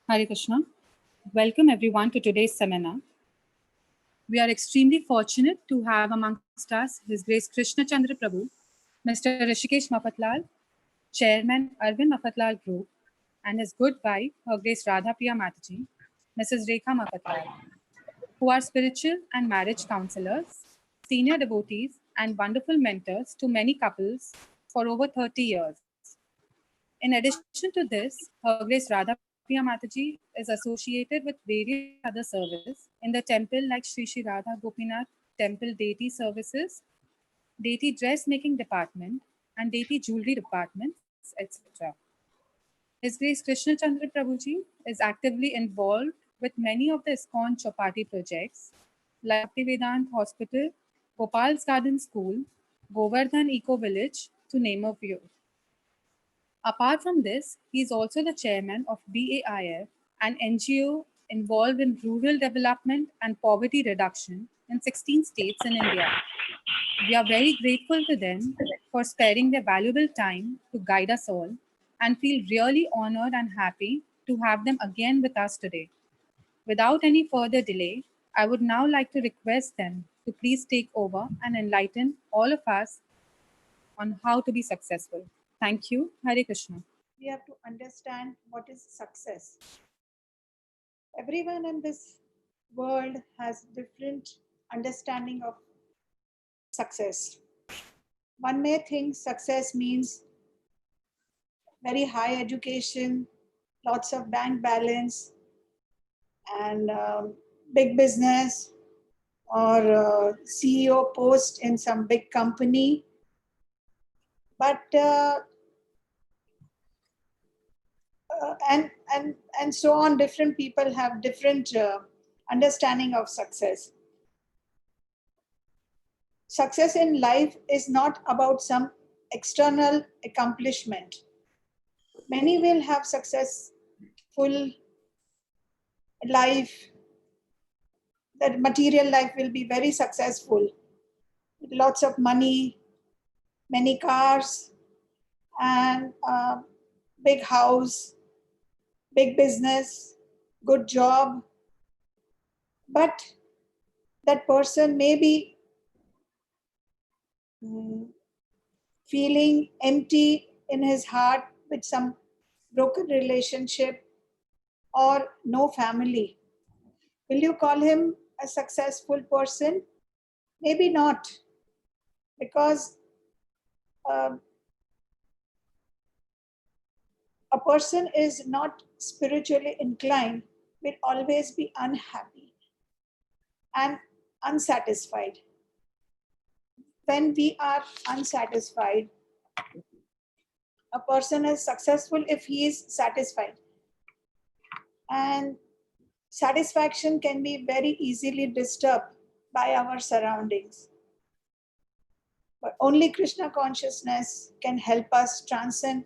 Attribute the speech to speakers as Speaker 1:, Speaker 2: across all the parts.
Speaker 1: Hare Krishna. Welcome everyone to today's seminar. We are extremely fortunate to have amongst us His Grace Krishna Chandra Prabhu, Mr. Rishikesh Mafatlal, Chairman Arvind Mafatlal Group, and his good wife, Her Grace Radhapriya Mataji, Mrs. Rekha Mafatlal, who are spiritual and marriage counselors, senior devotees, and wonderful mentors to many couples for over 30 years. In addition to this, Her Grace Radhapriya Mataji is associated with various other services in the temple like Sri Sri Radha Gopinath Temple deity services, deity dressmaking department, and deity jewelry departments, etc. His Grace Krishna Chandra Prabhuji is actively involved with many of the ISKCON Chopati projects like Bhaktivedanta Hospital, Gopal's Garden School, Govardhan Eco Village, to name a few. Apart from this, he is also the chairman of BAIF, an NGO involved in rural development and poverty reduction in 16 states in India. We are very grateful to them for sparing their valuable time to guide us all and feel really honored and happy to have them again with us today. Without any further delay, I would now like to request them to please take over and enlighten all of us on how to be successful. Thank you. Hare Krishna.
Speaker 2: We have to understand what is success. Everyone in this world has different understanding of success. One may think success means very high education, lots of bank balance, and big business, or CEO post in some big company. But and so on, different people have different understanding of success. Success in life is not about some external accomplishment. Many will have successful life, that material life will be very successful, lots of money, many cars, and big house, big business, good job. But that person may be feeling empty in his heart with some broken relationship or no family. Will you call him a successful person? Maybe not, because a person is not spiritually inclined will always be unhappy and unsatisfied. When we are unsatisfied, a person is successful if he is satisfied. And satisfaction can be very easily disturbed by our surroundings. But only Krishna consciousness can help us transcend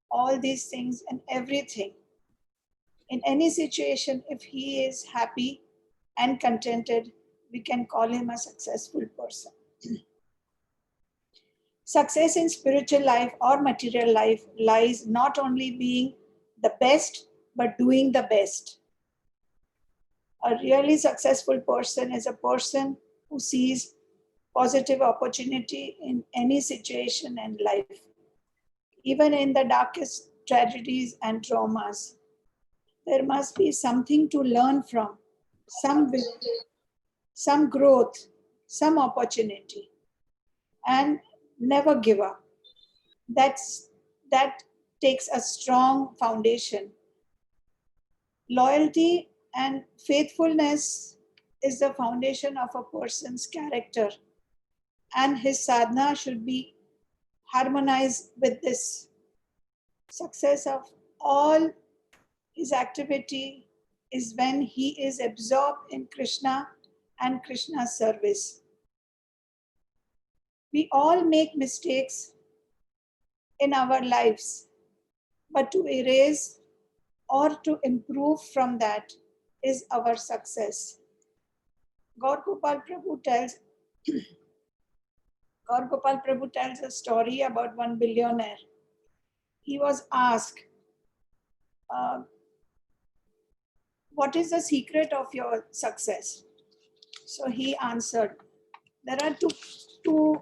Speaker 2: all these things and everything. In any situation, if he is happy and contented, we can call him a successful person. Success in spiritual life or material life lies not only being the best, but doing the best. A really successful person is a person who sees positive opportunity in any situation in life, even in the darkest tragedies and traumas. There must be something to learn from, some growth, some opportunity, and never give up. That takes a strong foundation. Loyalty and faithfulness is the foundation of a person's character, and his sadhana should be harmonized with this. Success of all his activity is when he is absorbed in Krishna and Krishna's service. We all make mistakes in our lives, but to erase or to improve from that is our success. Gaur Gopal Prabhu tells a story about one billionaire. He was asked, what is the secret of your success? So he answered, there are two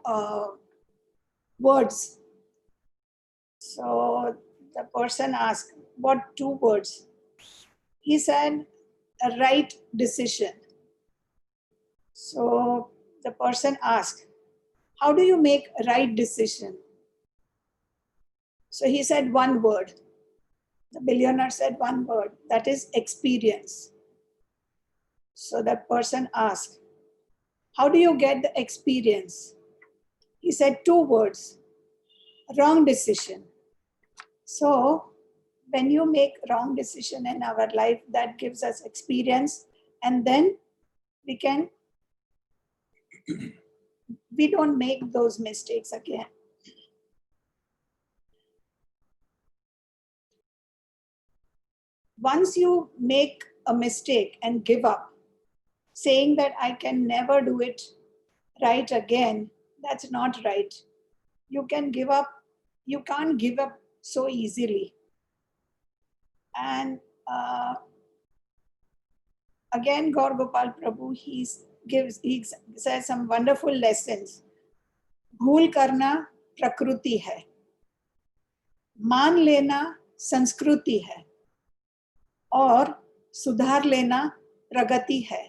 Speaker 2: words. So the person asked, what two words? He said, a right decision. So the person asked, how do you make a right decision? So he said one word. The billionaire said one word, that is experience. So that person asked, how do you get the experience? He said two words, wrong decision. So when you make wrong decision in our life, that gives us experience, and then we don't make those mistakes again. Once you make a mistake and give up, saying that I can never do it right again, that's not right. You can give up, you can't give up so easily. And again, Gaur Gopal Prabhu, he says some wonderful lessons. भूल करना प्रकृति है, मान लेना संस्कृति है, और सुधार लेना प्रगति है.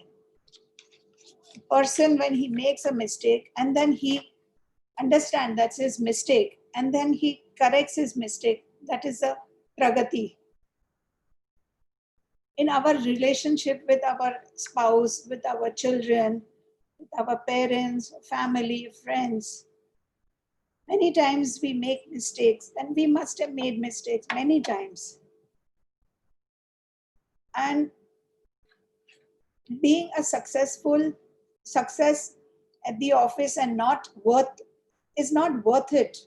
Speaker 2: Person, when he makes a mistake and then he understands that's his mistake and then he corrects his mistake, that is a pragati. In our relationship with our spouse, with our children, with our parents, family, friends, many times we make mistakes, and we must have made mistakes many times. And being a success at the office and is not worth it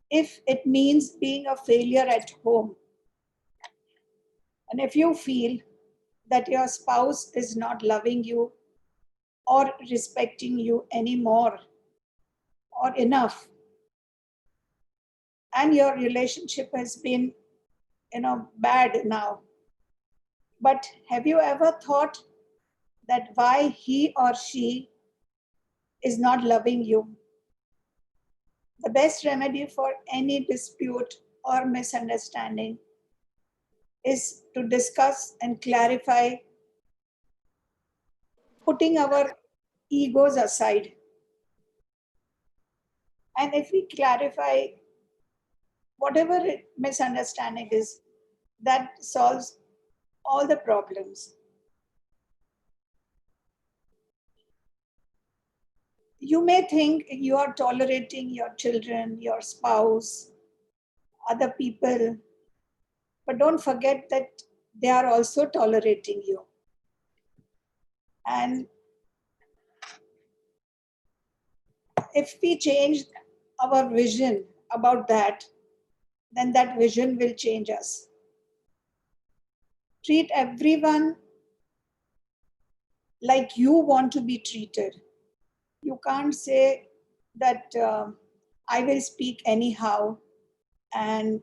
Speaker 2: if it means being a failure at home. And if you feel that your spouse is not loving you or respecting you anymore or enough, and your relationship has been, bad now, but have you ever thought that why he or she is not loving you? The best remedy for any dispute or misunderstanding is to discuss and clarify, putting our egos aside. And if we clarify whatever misunderstanding is, that solves all the problems. You may think you are tolerating your children, your spouse, other people, but don't forget that they are also tolerating you. And if we change our vision about that, then that vision will change us. Treat everyone like you want to be treated. You can't say that I will speak anyhow and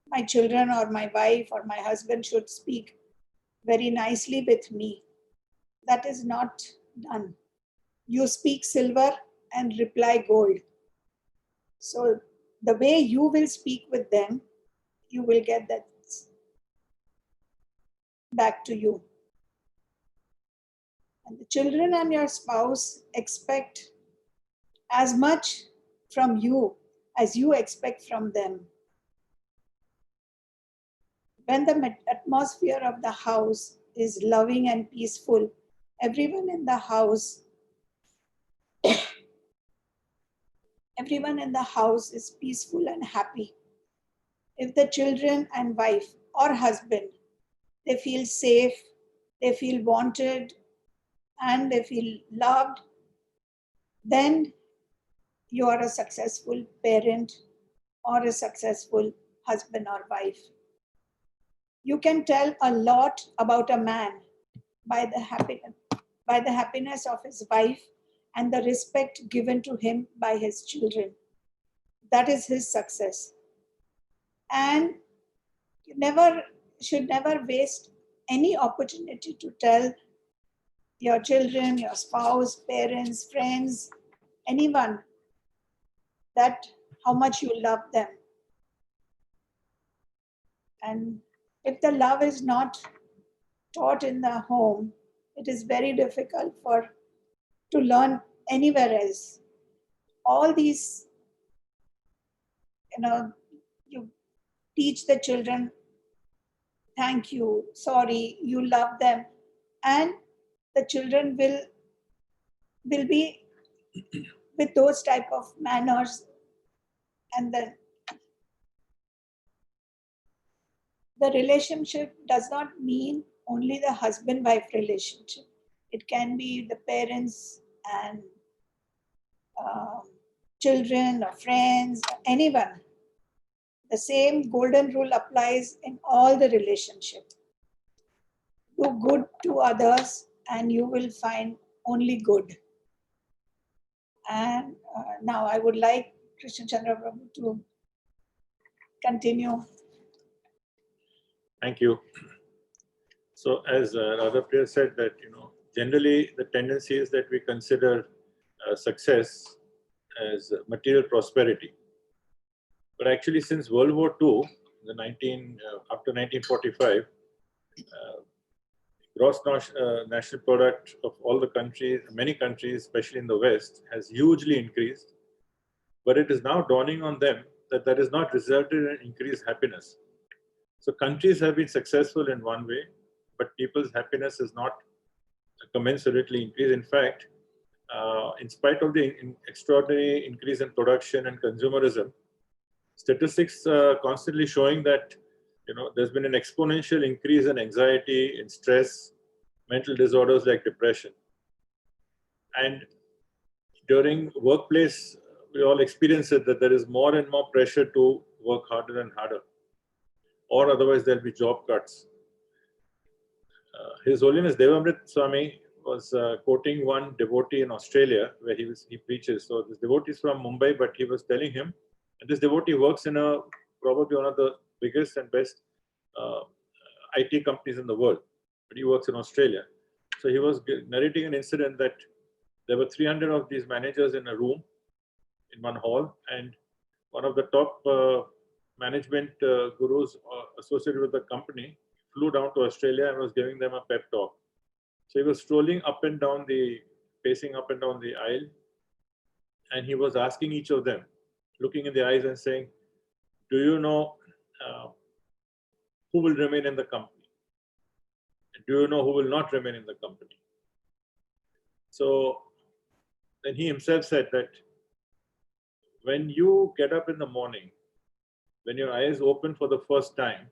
Speaker 2: my children or my wife or my husband should speak very nicely with me. That is not done. You speak silver and reply gold. So the way you will speak with them, you will get that back to you. And the children and your spouse expect as much from you as you expect from them. When the atmosphere of the house is loving and peaceful, everyone in the house is peaceful and happy. If the children and wife or husband, they feel safe, they feel wanted, and they feel loved, then you are a successful parent or a successful husband or wife. You can tell a lot about a man by the happiness of his wife and the respect given to him by his children. That is his success. And you never should never waste any opportunity to tell your children, your spouse, parents, friends, anyone that how much you love them. And if the love is not taught in the home, it is very difficult to learn anywhere else. All these, you teach the children, thank you, sorry, you love them, and the children will be with those type of manners. And the relationship does not mean only the husband-wife relationship. It can be the parents and children or friends, or anyone. The same golden rule applies in all the relationships. Do good to others and you will find only good. And now I would like Krishna Chandra Prabhu to continue.
Speaker 3: Thank you. So as Radhapriya said that, generally the tendency is that we consider success as material prosperity. But actually since World War II, after 1945, gross national product of all the countries, many countries, especially in the West, has hugely increased. But it is now dawning on them that has not resulted in increased happiness. So countries have been successful in one way, but people's happiness is not commensurately increased. In fact, in spite of the extraordinary increase in production and consumerism, statistics constantly showing that there's been an exponential increase in anxiety, in stress, mental disorders like depression. And during workplace, we all experience it that there is more and more pressure to work harder and harder, or otherwise there'll be job cuts. His Holiness Devamrit Swami was quoting one devotee in Australia where he preaches. So this devotee is from Mumbai, but he was telling him, and this devotee works in probably one of the biggest and best IT companies in the world, but he works in Australia. So he was narrating an incident that there were 300 of these managers in a room, in one hall, and one of the top management gurus associated with the company flew down to Australia and was giving them a pep talk. So he was strolling pacing up and down the aisle, and he was asking each of them, looking in the eyes and saying, do you know who will remain in the company? Do you know who will not remain in the company? So then he himself said that when you get up in the morning, when your eyes open for the first time,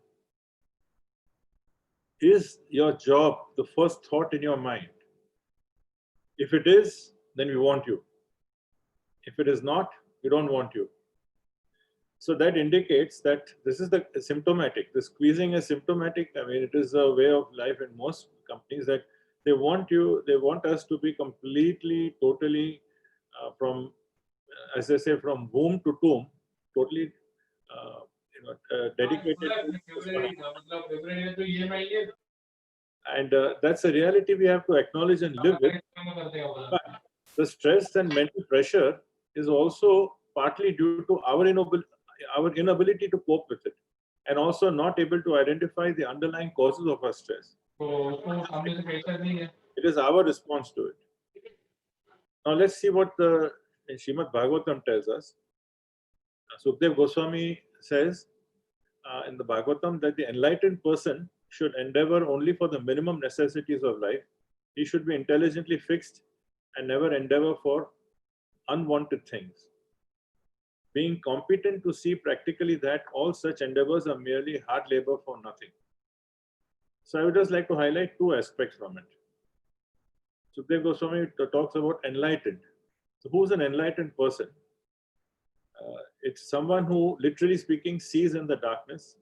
Speaker 3: is your job the first thought in your mind? If it is, then we want you. If it is not, we don't want you. So that indicates that this is the symptomatic. The squeezing is symptomatic. I mean, it is a way of life in most companies that they want us to be completely, totally from, as they say, from womb to tomb, totally dedicated to. And that's a reality we have to acknowledge and live with. But the stress and mental pressure is also partly due to our inability to cope with it, and also not able to identify the underlying causes of our stress. It is our response to it. Now let's see what the Srimad Bhagavatam tells us. Sukdev Goswami says in the Bhagavatam that the enlightened person should endeavor only for the minimum necessities of life. He should be intelligently fixed and never endeavor for unwanted things, being competent to see practically that all such endeavors are merely hard labor for nothing. So I would just like to highlight two aspects from it. Sukdev Goswami talks about enlightened. So who's an enlightened person? It's someone who, literally speaking, sees in the darkness.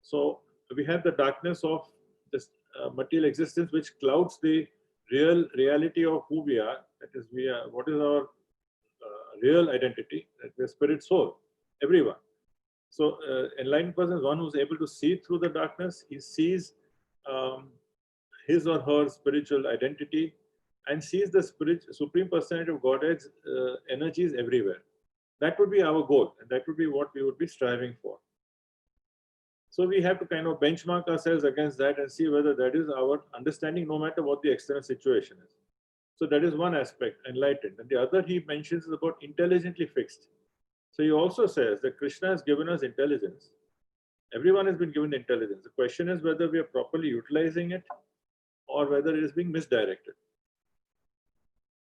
Speaker 3: So we have the darkness of this material existence, which clouds the reality of who we are. That is, what is our real identity? That we are spirit soul, everyone. So enlightened person is one who's able to see through the darkness. He sees his or her spiritual identity and sees the Supreme Personality of Godhead's energies everywhere. That would be our goal, and that would be what we would be striving for. So we have to kind of benchmark ourselves against that and see whether that is our understanding, no matter what the external situation is. So that is one aspect, enlightened. And the other he mentions is about intelligently fixed. So he also says that Krishna has given us intelligence. Everyone has been given intelligence. The question is whether we are properly utilizing it or whether it is being misdirected.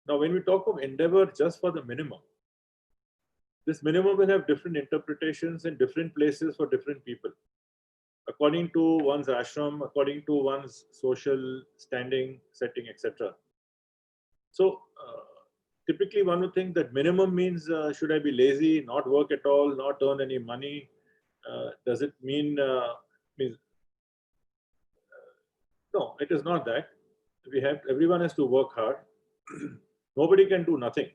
Speaker 3: Now, when we talk of endeavor just for the minimum, this minimum will have different interpretations in different places for different people, according to one's ashram, according to one's social standing, setting, etc. So, typically one would think that minimum means should I be lazy, not work at all, not earn any money? Does it mean, no, it is not that. Everyone has to work hard. Nobody can do nothing.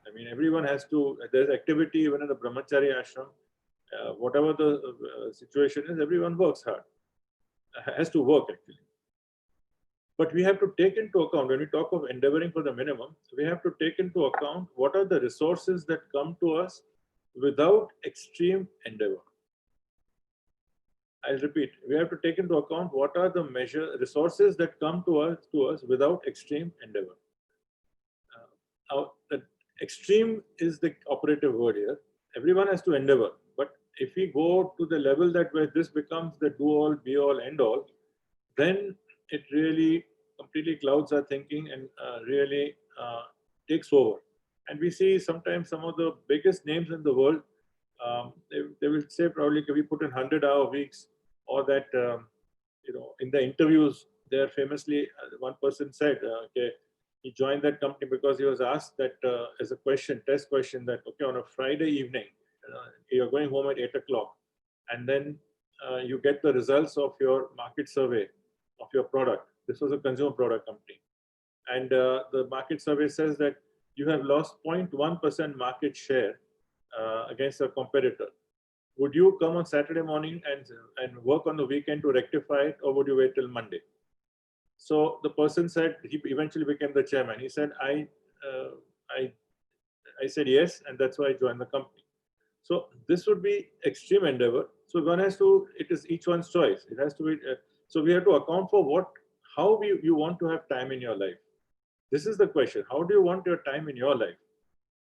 Speaker 3: I mean, everyone has to, there's activity even in the brahmachari ashram. Whatever the situation is, everyone works hard, has to work actually. But we have to take into account, when we talk of endeavoring for the minimum, we have to take into account what are the resources that come to us without extreme endeavor. I'll repeat, we have to take into account what are the resources that come to us without extreme endeavor. The extreme is the operative word here. Everyone has to endeavor, but if we go to the level that where this becomes the do-all, be-all, end-all, then it really completely clouds our thinking and really takes over. And we see sometimes some of the biggest names in the world, they will say probably, can we put in 100-hour weeks, or that, in the interviews, there famously, one person said, okay, he joined that company because he was asked that as a test question, that, okay, on a Friday evening, you're going home at 8 o'clock, and then you get the results of your market survey of your product. This was a consumer product company. And the market survey says that you have lost 0.1% market share against a competitor. Would you come on Saturday morning and work on the weekend to rectify it, or would you wait till Monday? So the person said, he eventually became the chairman. He said, I said yes, and that's why I joined the company. So this would be extreme endeavor. So one has to, it is each one's choice. It has to be, so we have to account for how you want to have time in your life. This is the question. How do you want your time in your life?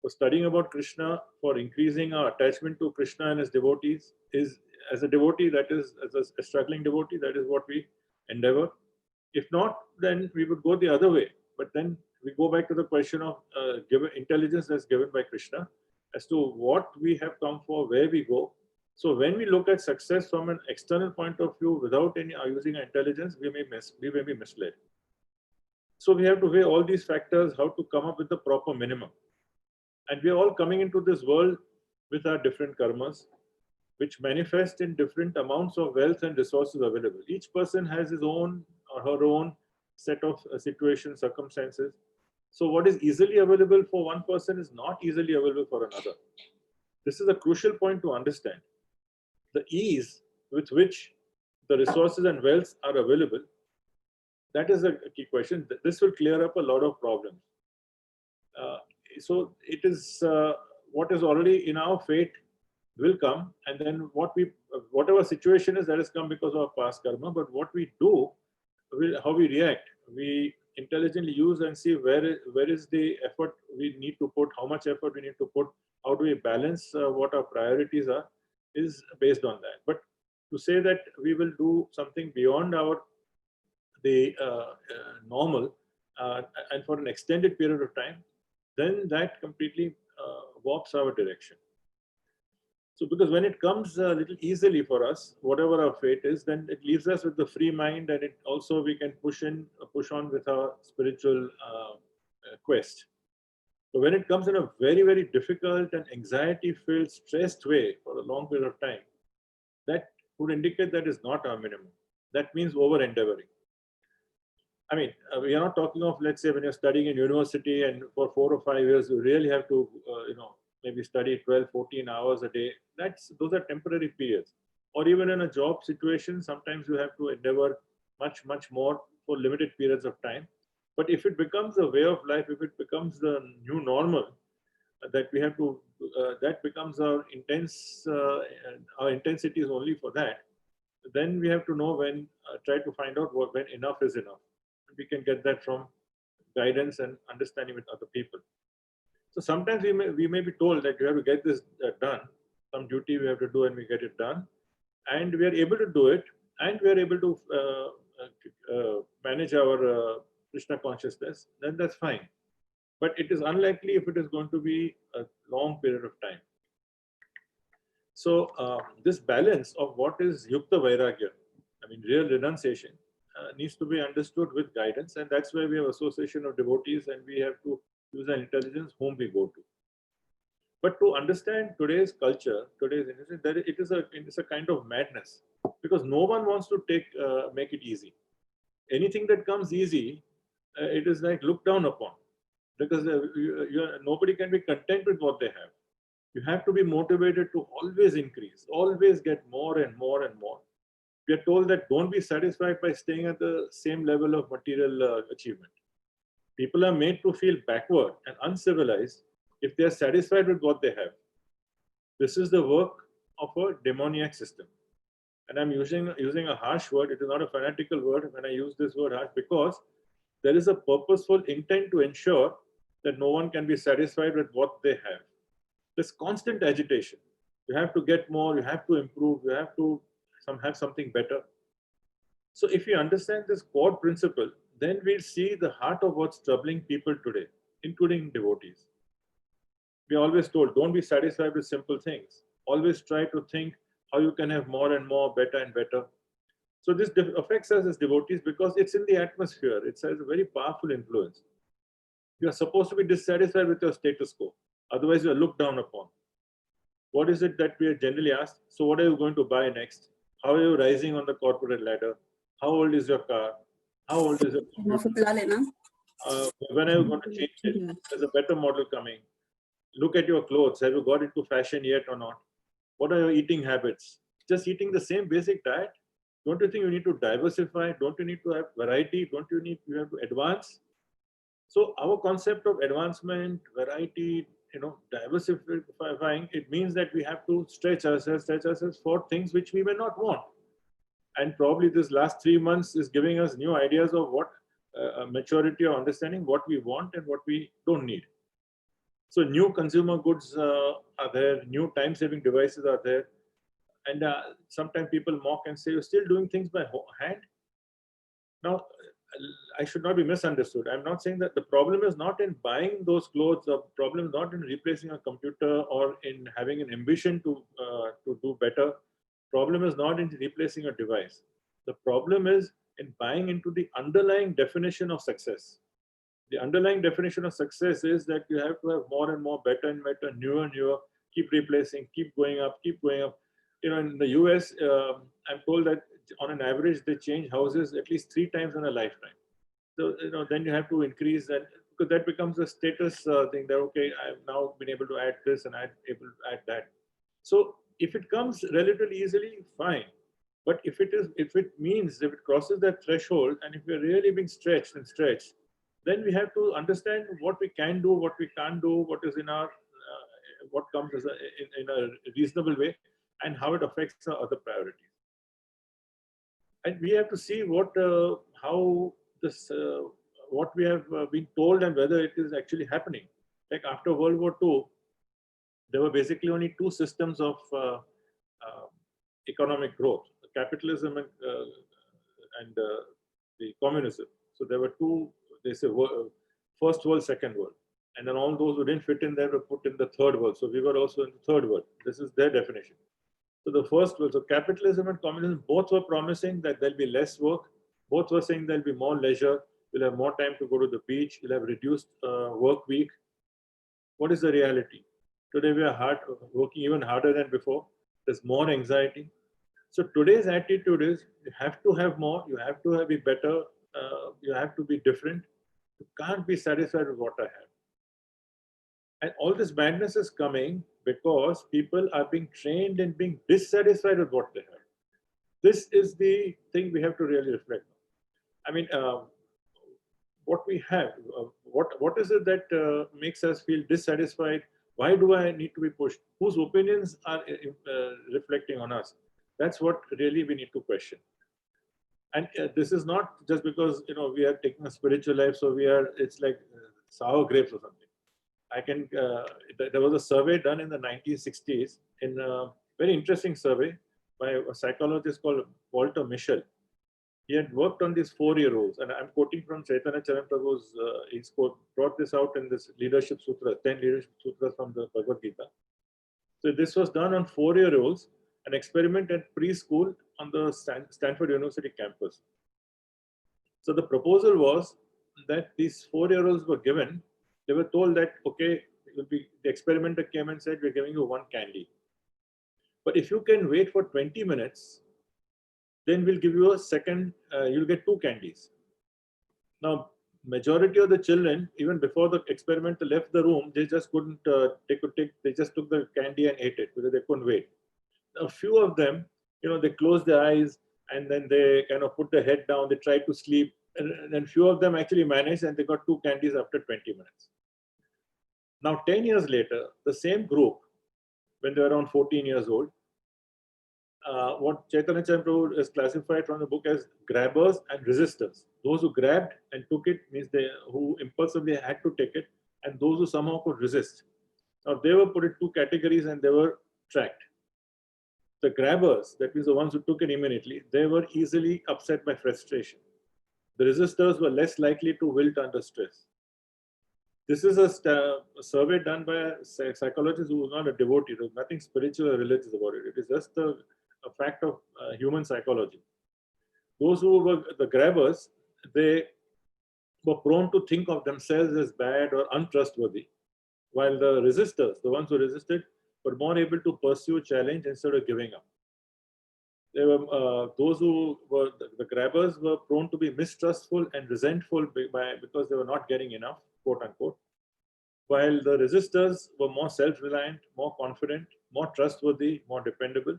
Speaker 3: For studying about Krishna, for increasing our attachment to Krishna and his devotees, is as a devotee, that is, as a struggling devotee, that is what we endeavor. If not, then we would go the other way. But then we go back to the question of intelligence that's given by Krishna as to what we have come for, where we go. So when we look at success from an external point of view without any using intelligence, we may be misled. So we have to weigh all these factors, how to come up with the proper minimum. And we are all coming into this world with our different karmas, which manifest in different amounts of wealth and resources available. Each person has his own or her own set of situations, circumstances. So what is easily available for one person is not easily available for another. This is a crucial point to understand. The ease with which the resources and wealth are available, that is a key question. This will clear up a lot of problems. So it is what is already in our fate will come, and then whatever situation is, that has come because of our past karma. But what we do, how we react, we intelligently use and see where is the effort we need to put, how much effort we need to put, how do we balance what our priorities are, is based on that. But to say that we will do something beyond the normal and for an extended period of time, then that completely warps our direction. So because when it comes a little easily for us, whatever our fate is, then it leaves us with the free mind, and it also we can push on with our spiritual quest. But when it comes in a very, very difficult and anxiety-filled, stressed way for a long period of time, that would indicate that is not our minimum. That means over-endeavoring. I mean, we are not talking of, let's say, when you're studying in university and for 4 or 5 years, you really have to, maybe study 12, 14 hours a day. Those are temporary periods. Or even in a job situation, sometimes you have to endeavor much, much more for limited periods of time. But if it becomes a way of life, if it becomes the new normal, that we have to, that becomes our intensity is only for that, then we have to know when, try to find out when enough is enough. We can get that from guidance and understanding with other people. So sometimes we may be told that you have to get this done, some duty we have to do and we get it done, and we are able to do it, and we are able to manage our Krishna consciousness, then that's fine. But it is unlikely if it is going to be a long period of time. So this balance of what is Yukta Vairagya, I mean real renunciation, needs to be understood with guidance, and that's why we have association of devotees, and we have to use our intelligence whom we go to. But to understand today's culture, today's industry, that it's a kind of madness, because no one wants to make it easy. Anything that comes easy, it is like looked down upon, because nobody can be content with what they have. You have to be motivated to always increase, always get more and more and more. We are told that don't be satisfied by staying at the same level of material achievement. People are made to feel backward and uncivilized if they are satisfied with what they have. This is the work of a demoniac system. And I'm using a harsh word. It is not a fanatical word when I use this word harsh, because there is a purposeful intent to ensure that no one can be satisfied with what they have. There's constant agitation. You have to get more, you have to improve, you have to have something better. So if we understand this core principle, then we'll see the heart of what's troubling people today, including devotees. We are always told, don't be satisfied with simple things. Always try to think how you can have more and more, better and better. So this affects us as devotees because it's in the atmosphere. It has a very powerful influence. You are supposed to be dissatisfied with your status quo. Otherwise, you are looked down upon. What is it that we are generally asked? So what are you going to buy next? How are you rising on the corporate ladder? How old is your car? How old is your computer? When are you going to change it? There's a better model coming. Look at your clothes. Have you got into fashion yet or not? What are your eating habits? Just eating the same basic diet? Don't you think you need to diversify? Don't you need to have variety? Don't you have to advance? So our concept of advancement, variety, diversifying, it means that we have to stretch ourselves for things which we may not want. And probably this last 3 months is giving us new ideas of what maturity or understanding what we want and what we don't need. So new consumer goods are there, new time-saving devices are there. And sometimes people mock and say, you're still doing things by hand? Now, I should not be misunderstood. I'm not saying that the problem is not in buying those clothes, the problem is not in replacing a computer or in having an ambition to do better. Problem is not in replacing a device. The problem is in buying into the underlying definition of success. The underlying definition of success is that you have to have more and more, better and better, newer and newer, keep replacing, keep going up, keep going up. In the US, I'm told that on an average, they change houses at least 3 times in a lifetime. So, then you have to increase that, because that becomes a status thing that, okay, I've now been able to add this and I'm able to add that. So if it comes relatively easily, fine. But if it crosses that threshold, and if we're really being stretched, then we have to understand what we can do, what we can't do, what is in our, what comes as in a reasonable way, and how it affects our other priorities. And we have to see what we have been told and whether it is actually happening. Like after World War II, there were basically only 2 systems of economic growth: capitalism and the communism. So there were 2. They say first world, second world, and then all those who didn't fit in there were put in the third world. So we were also in the third world. This is their definition. So the first was, so capitalism and communism, both were promising that there'll be less work. Both were saying there'll be more leisure. You'll have more time to go to the beach. You'll have reduced work week. What is the reality? Today we are working even harder than before. There's more anxiety. So today's attitude is you have to have more. You have to be better. You have to be different. You can't be satisfied with what I have. And all this madness is coming because people are being trained and being dissatisfied with what they have. This is the thing we have to really reflect on. I mean, what we have, what is it that makes us feel dissatisfied? Why do I need to be pushed? Whose opinions are reflecting on us? That's what really we need to question. And this is not just because we are taking a spiritual life, so we are. It's like sour grapes or something. I can. There was a survey done in the 1960s, in a very interesting survey by a psychologist called Walter Mischel. He had worked on these 4-year-olds, and I'm quoting from Chaitanya Charan Prabhu's. He's brought this out in this Leadership Sutra, 10 Leadership Sutras from the Bhagavad Gita. So this was done on 4-year-olds, an experiment at preschool on the Stanford University campus. So the proposal was that these 4-year-olds were given, they were told that, okay, the experimenter came and said, we're giving you 1 candy. But if you can wait for 20 minutes, then we'll give you a second, you'll get 2 candies. Now, majority of the children, even before the experimenter left the room, they just couldn't they just took the candy and ate it because they couldn't wait. A few of them, they closed their eyes and then they kind of put their head down, they tried to sleep, and then few of them actually managed and they got 2 candies after 20 minutes. Now, 10 years later, the same group, when they were around 14 years old, what Chaitanya Prabhu is classified from the book as grabbers and resistors. Those who grabbed and took it means who impulsively had to take it, and those who somehow could resist. Now, they were put in 2 categories and they were tracked. The grabbers, that means the ones who took it immediately, they were easily upset by frustration. The resistors were less likely to wilt under stress. This is a survey done by a psychologist who was not a devotee. There was nothing spiritual or religious about it. It is just a fact of human psychology. Those who were the grabbers, they were prone to think of themselves as bad or untrustworthy, while the resistors, the ones who resisted, were more able to pursue a challenge instead of giving up. They were those who were the grabbers were prone to be mistrustful and resentful because they were not getting enough, quote unquote, while the resistors were more self-reliant, more confident, more trustworthy, more dependable.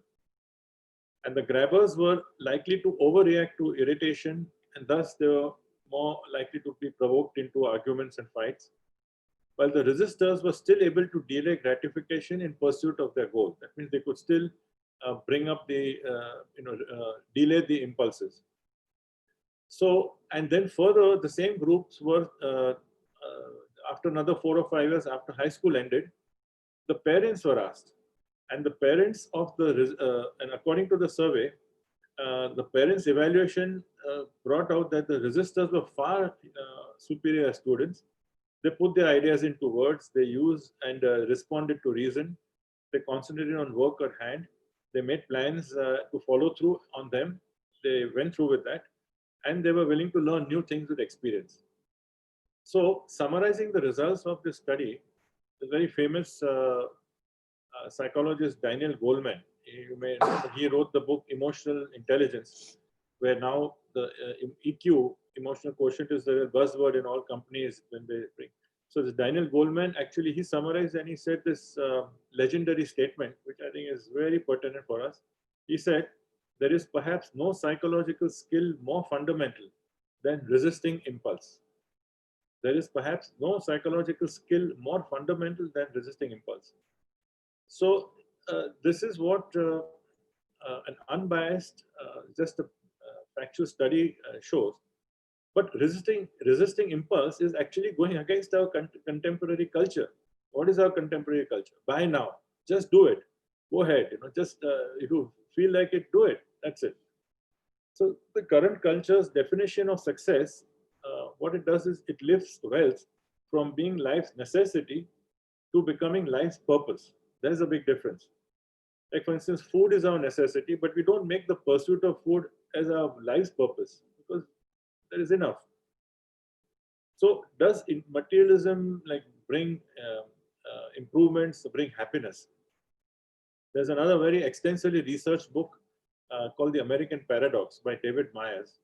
Speaker 3: And the grabbers were likely to overreact to irritation, and thus they were more likely to be provoked into arguments and fights, while the resistors were still able to delay gratification in pursuit of their goal. That means they could still bring up the, delay the impulses. So, and then further, the same groups were, after another 4 or 5 years after high school ended, the parents were asked. And the parents of and according to the survey, the parents' evaluation brought out that the resistors were far superior as students. They put their ideas into words, they used and responded to reason, they concentrated on work at hand, they made plans to follow through on them, they went through with that, and they were willing to learn new things with experience. So, summarizing the results of this study, the very famous psychologist Daniel Goleman, he wrote the book Emotional Intelligence, where now the EQ, emotional quotient, is the buzzword in all companies when they bring. So this Daniel Goleman, actually, he summarized and he said this legendary statement, which I think is very pertinent for us. He said, there is perhaps no psychological skill more fundamental than resisting impulse. There is perhaps no psychological skill more fundamental than resisting impulse. So this is what an unbiased, just a factual study shows. But resisting impulse is actually going against our contemporary culture. What is our contemporary culture? Buy now, just do it. Go ahead, just if you feel like it, do it. That's it. So the current culture's definition of success, what it does is it lifts wealth from being life's necessity to becoming life's purpose. There's a big difference. Like for instance, food is our necessity, but we don't make the pursuit of food as our life's purpose because there is enough. So does materialism bring improvements, bring happiness? There's another very extensively researched book called The American Paradox by David Myers.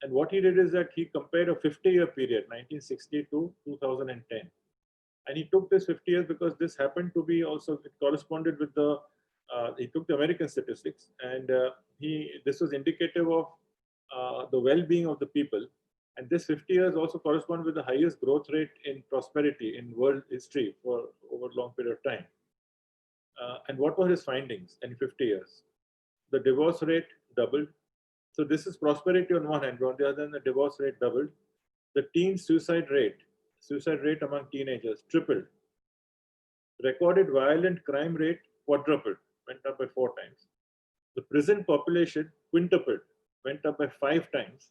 Speaker 3: And what he did is that he compared a 50-year period, 1960 to 2010. And he took this 50 years because this happened to be also, it corresponded with the, he took the American statistics, and this was indicative of the well-being of the people. And this 50 years also correspond with the highest growth rate in prosperity in world history for over a long period of time. And what were his findings in 50 years? The divorce rate doubled. So this is prosperity on one hand, but on the other hand, the divorce rate doubled. The teen suicide rate among teenagers tripled. Recorded violent crime rate quadrupled, went up by 4 times. The prison population quintupled, went up by 5 times.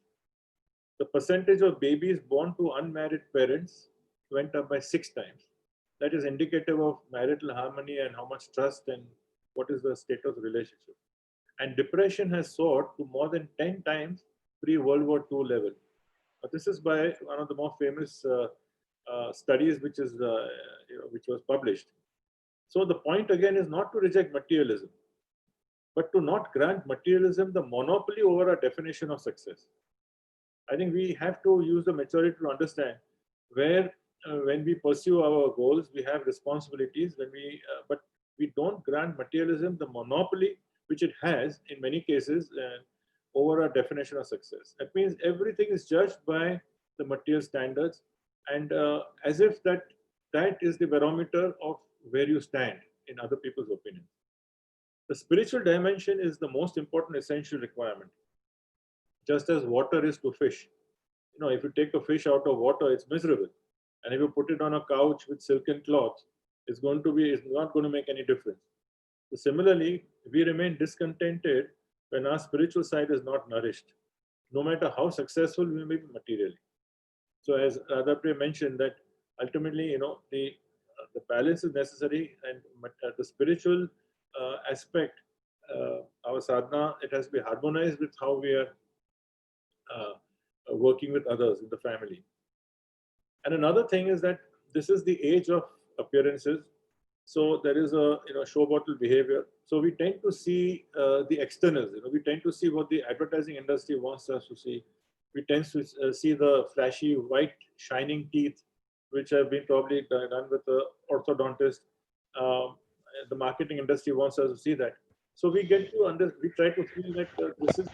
Speaker 3: The percentage of babies born to unmarried parents went up by 6 times. That is indicative of marital harmony and how much trust and what is the state of the relationship. And depression has soared to more than 10 times pre-World War II level. This is by one of the more famous studies which was published. So the point again is not to reject materialism, but to not grant materialism the monopoly over our definition of success. I think we have to use the maturity to understand where, when we pursue our goals, we have responsibilities. But we don't grant materialism the monopoly which it has in many cases over our definition of success. That means everything is judged by the material standards, and as if that is the barometer of where you stand in other people's opinions. The spiritual dimension is the most important essential requirement, just as water is to fish. If you take a fish out of water, it's miserable. And if you put it on a couch with silken cloth, it's not going to make any difference. So similarly, we remain discontented when our spiritual side is not nourished, no matter how successful we may be materially. So as Radhapriya mentioned, that ultimately, the balance is necessary, and the spiritual aspect, our sadhana, it has to be harmonized with how we are working with others in the family. And another thing is that this is the age of appearances. So there is a show bottle behavior. So we tend to see the externals. We tend to see what the advertising industry wants us to see. We tend to see the flashy white shining teeth, which have been probably done with the orthodontist. The marketing industry wants us to see that. So we get to we try to feel that this is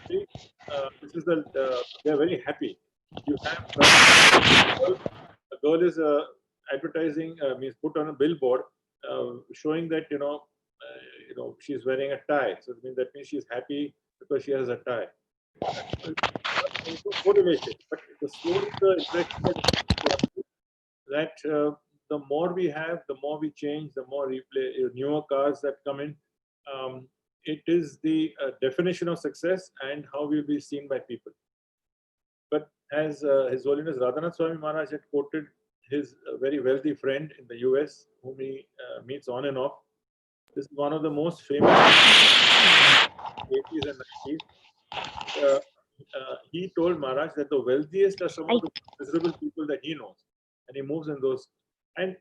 Speaker 3: they are very happy. You have a girl is advertising, means put on a billboard showing that she's wearing a tie. So that means she's happy because she has a tie. Correlation, but the slowly the impression that the more we have, the more we change, the more newer cars that come in. It is the definition of success and how we'll be seen by people. But as His Holiness Radhanath Swami Maharaj had quoted his very wealthy friend in the US, whom he meets on and off. This is one of the most famous 80s and 90s. He told Maharaj that the wealthiest are some of the miserable people that he knows, and he moves in those. And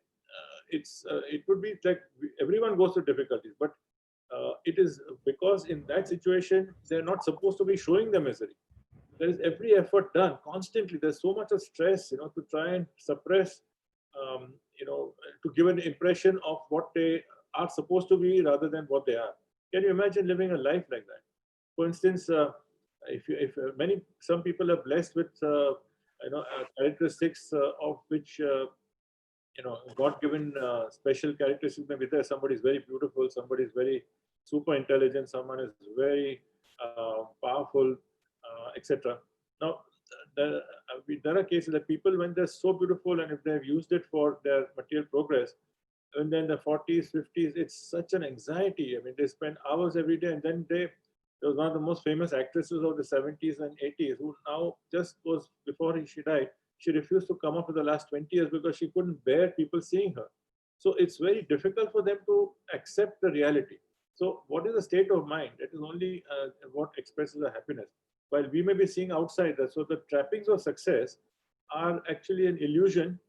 Speaker 3: it would be like everyone goes through difficulties, but it is because in that situation they're not supposed to be showing the misery. There is every effort done constantly. There's so much of stress, to try and suppress, to give an impression of what they are supposed to be rather than what they are. Can you imagine living a life like that? For instance, some people are blessed with, characteristics of which, God-given special characteristics may be there. Somebody is very beautiful, somebody is very super intelligent, someone is very powerful, etc. Now, there are cases that people, when they're so beautiful and if they've used it for their material progress, and then the 40s, 50s, it's such an anxiety. I mean, they spend hours every day, and then there was one of the most famous actresses of the 70s and 80s who now just was, before she died, she refused to come up for the last 20 years because she couldn't bear people seeing her. So it's very difficult for them to accept the reality. So what is the state of mind? It is only what expresses the happiness. While we may be seeing outside that, so the trappings of success are actually an illusion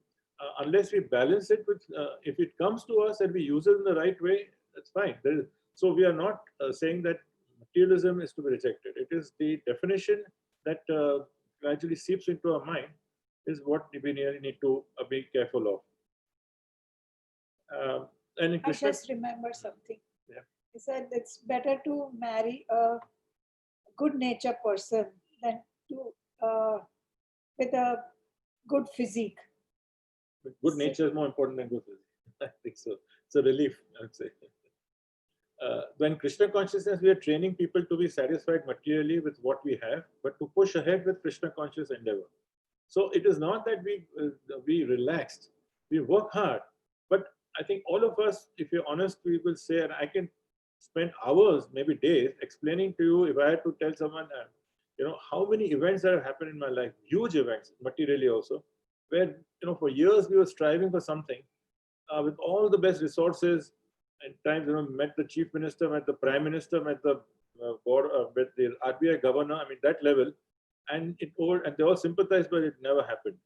Speaker 3: unless we balance it with, if it comes to us and we use it in the right way, that's fine. So we are not saying that materialism is to be rejected. It is the definition that gradually seeps into our mind is what we really need to be careful of. And in
Speaker 2: I
Speaker 3: Krishna,
Speaker 2: just remember something.
Speaker 3: yeah.
Speaker 2: He said it's better to marry a good nature person than to with a good physique.
Speaker 3: Good nature is more important than good physics. I think so. It's a relief, I would say. When Krishna consciousness, we are training people to be satisfied materially with what we have, but to push ahead with Krishna conscious endeavor. So it is not that we relaxed, we work hard. But I think all of us, if you're honest, we will say, and I can spend hours, maybe days, explaining to you if I had to tell someone, how many events that have happened in my life, huge events, materially also, where for years we were striving for something with all the best resources. At times, met the chief minister, met the prime minister, met the board, met the RBI governor. I mean, that level, and and they all sympathized, but it never happened.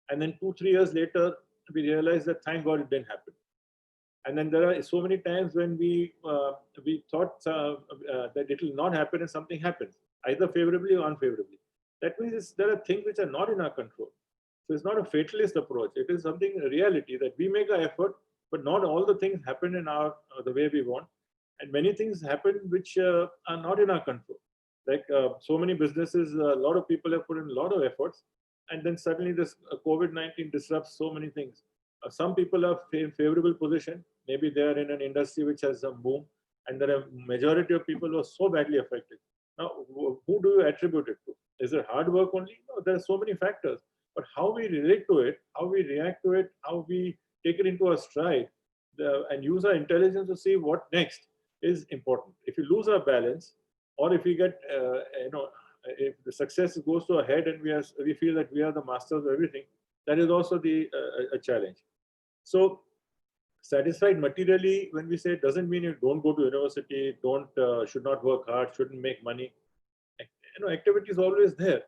Speaker 3: And then 2-3 years later, we realized that thank God it didn't happen. And then there are so many times when we thought that it will not happen, and something happens, either favorably or unfavorably. That means there are things which are not in our control. So it's not a fatalist approach. It is something, a reality, that we make an effort, but not all the things happen in our the way we want, and many things happen which are not in our control. Like so many businesses, a lot of people have put in a lot of efforts, and then suddenly this COVID-19 disrupts so many things. Some people are in favorable position. Maybe they are in an industry which has some boom, and there are majority of people who are so badly affected. Now, who do you attribute it to? Is it hard work only? No, there are so many factors. But how we relate to it, how we react to it, how we take it into our stride, and use our intelligence to see what next is important. If we lose our balance, or if we get, if the success goes to our head and we feel that we are the masters of everything, that is also a challenge. So, satisfied materially, when we say, it doesn't mean you don't go to university, should not work hard, shouldn't make money. Activity is always there.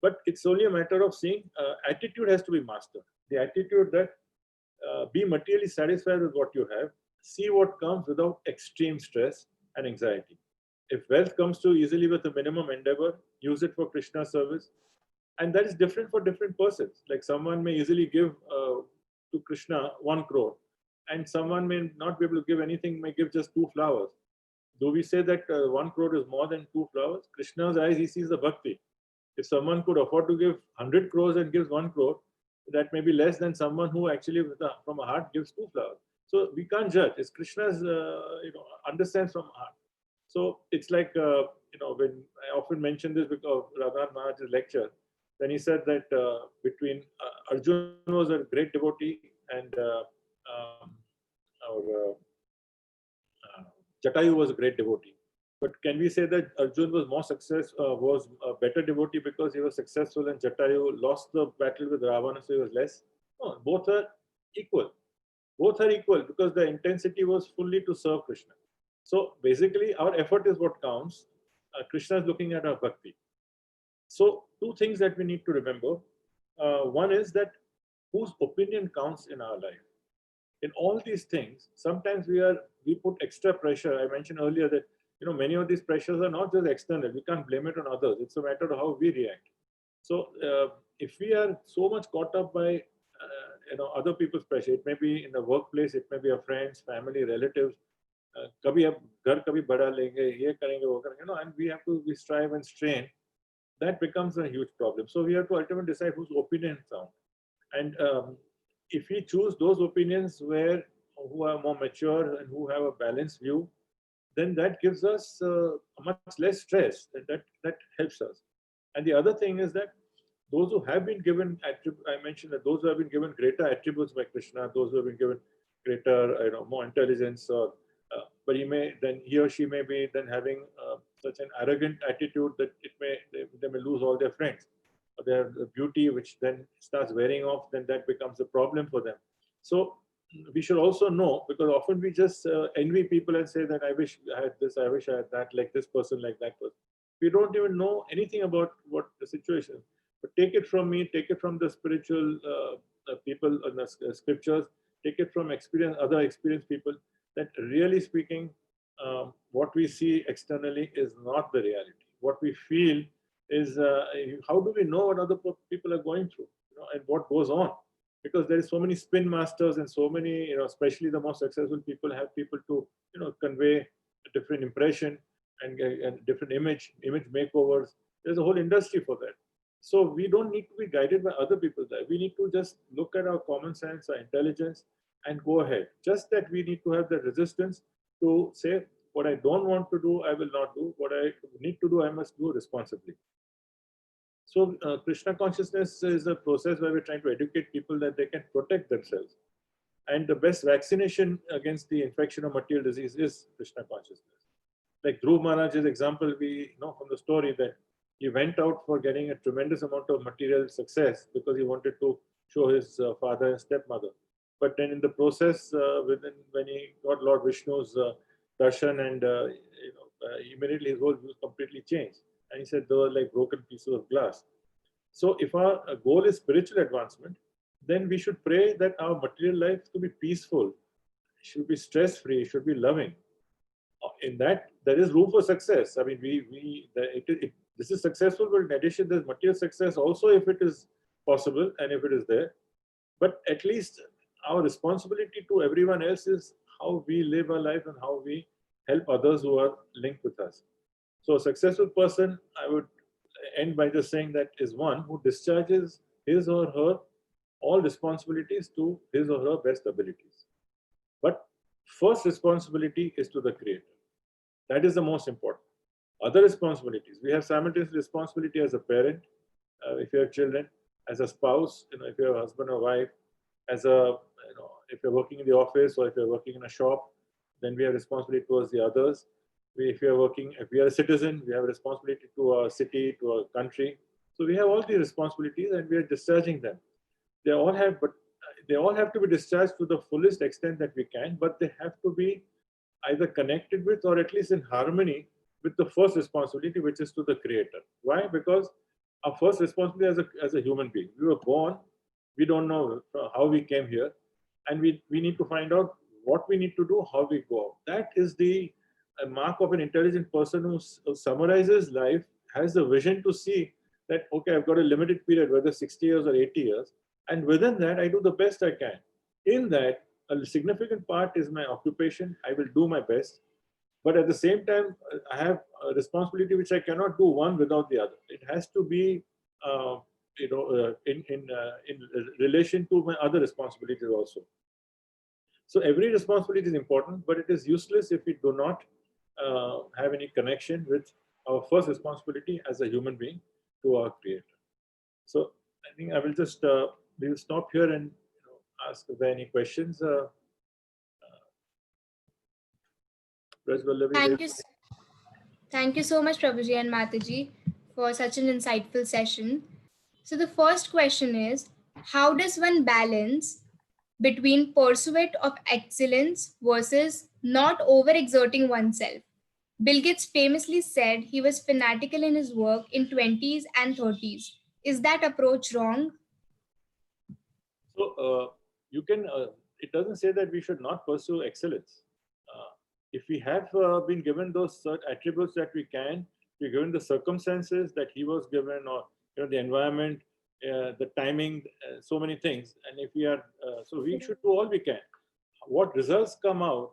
Speaker 3: But it's only a matter of seeing attitude has to be mastered. The attitude that be materially satisfied with what you have, see what comes without extreme stress and anxiety. If wealth comes too easily with a minimum endeavor, use it for Krishna service. And that is different for different persons. Like someone may easily give to Krishna 1 crore, and someone may not be able to give anything, may give just 2 flowers. Do we say that 1 crore is more than 2 flowers? Krishna's eyes, he sees the bhakti. If someone could afford to give 100 crores and gives 1 crore, that may be less than someone who actually from a heart gives 2 flowers. So we can't judge. It's Krishna's, understands from heart. So it's like, when I often mention this because of Radha Maharaj's lecture, then he said that between Arjun was a great devotee, and our Jatayu was a great devotee. But can we say that Arjun was was a better devotee because he was successful, and Jatayu lost the battle with Ravana, so he was less? No, both are equal. Both are equal because the intensity was fully to serve Krishna. So basically, our effort is what counts. Krishna is looking at our bhakti. So 2 things that we need to remember. One is that whose opinion counts in our life. In all these things, sometimes we put extra pressure. I mentioned earlier that many of these pressures are not just external. We can't blame it on others. It's a matter of how we react. So if we are so much caught up by other people's pressure, it may be in the workplace, it may be our friends, family, relatives. कभी अब घर कभी बड़ा लेंगे, ये करेंगे, वो करेंगे, and we strive and strain. That becomes a huge problem. So we have to ultimately decide whose opinions count. And if we choose those opinions who are more mature and who have a balanced view, then that gives us much less stress. That helps us. And the other thing is that those who have been given, I mentioned that those who have been given greater attributes by Krishna, those who have been given greater, more intelligence, but he or she may be then having such an arrogant attitude that they may lose all their friends. Their beauty, which then starts wearing off, then that becomes a problem for them. So we should also know, because often we just envy people and say that I wish I had this, I wish I had that, like this person, like that person. We don't even know anything about what the situation is. But take it from me, take it from the spiritual people in the scriptures, take it from other experienced people, that really speaking, what we see externally is not the reality. What we feel is, how do we know what other people are going through, and what goes on? because there is so many spin masters and so many, especially the most successful people have people to, convey a different impression and different image makeovers. There's a whole industry for that. So we don't need to be guided by other people there. We need to just look at our common sense, our intelligence, and go ahead. Just that we need to have the resistance to say, what I don't want to do, I will not do. What I need to do, I must do responsibly. So Krishna consciousness is a process where we're trying to educate people that they can protect themselves. And the best vaccination against the infection of material disease is Krishna consciousness. Like Dhruv Maharaj's example, we know from the story that he went out for getting a tremendous amount of material success because he wanted to show his father and stepmother. But then in the process, when he got Lord Vishnu's darshan, and immediately his whole view completely changed. And he said they were like broken pieces of glass. So if our goal is spiritual advancement, then we should pray that our material life to be peaceful, should be stress-free, should be loving. In that, there is room for success. I mean, this is successful, but in addition, there's material success also if it is possible and if it is there. But at least our responsibility to everyone else is how we live our life and how we help others who are linked with us. So a successful person, I would end by just saying, that is one who discharges his or her all responsibilities to his or her best abilities. But first responsibility is to the Creator. That is the most important. Other responsibilities, we have simultaneous responsibility as a parent, if you have children, as a spouse, if you're a husband or wife, as a, if you're working in the office or if you're working in a shop, then we have responsibility towards the others. If we are a citizen, we have a responsibility to our city, to our country. So we have all these responsibilities and we are discharging them. They all have to be discharged to the fullest extent that we can, but they have to be either connected with or at least in harmony with the first responsibility, which is to the Creator. Why? Because our first responsibility as a human being, we were born, we don't know how we came here, and we need to find out what we need to do, how we go out. That is the mark of an intelligent person who summarizes life, has the vision to see that, okay, I've got a limited period, whether 60 years or 80 years, and within that, I do the best I can. In that, a significant part is my occupation. I will do my best. But at the same time, I have a responsibility which I cannot do one without the other. It has to be, in relation to my other responsibilities also. So every responsibility is important, but it is useless if we do not have any connection with our first responsibility as a human being to our Creator. So I think I will just we will stop here and ask if there are any questions.
Speaker 4: Thank you so much, Prabhuji and Mataji, for such an insightful session. So the first question is, how does one balance between pursuit of excellence versus not overexerting oneself? Bill Gates famously said he was fanatical in his work in 20s and 30s. Is that approach wrong?
Speaker 3: So you can, it doesn't say that we should not pursue excellence. If we have been given those attributes that we can, we're given the circumstances that he was given, or the environment, the timing, so many things, and if we are, so we should do all we can. What results come out,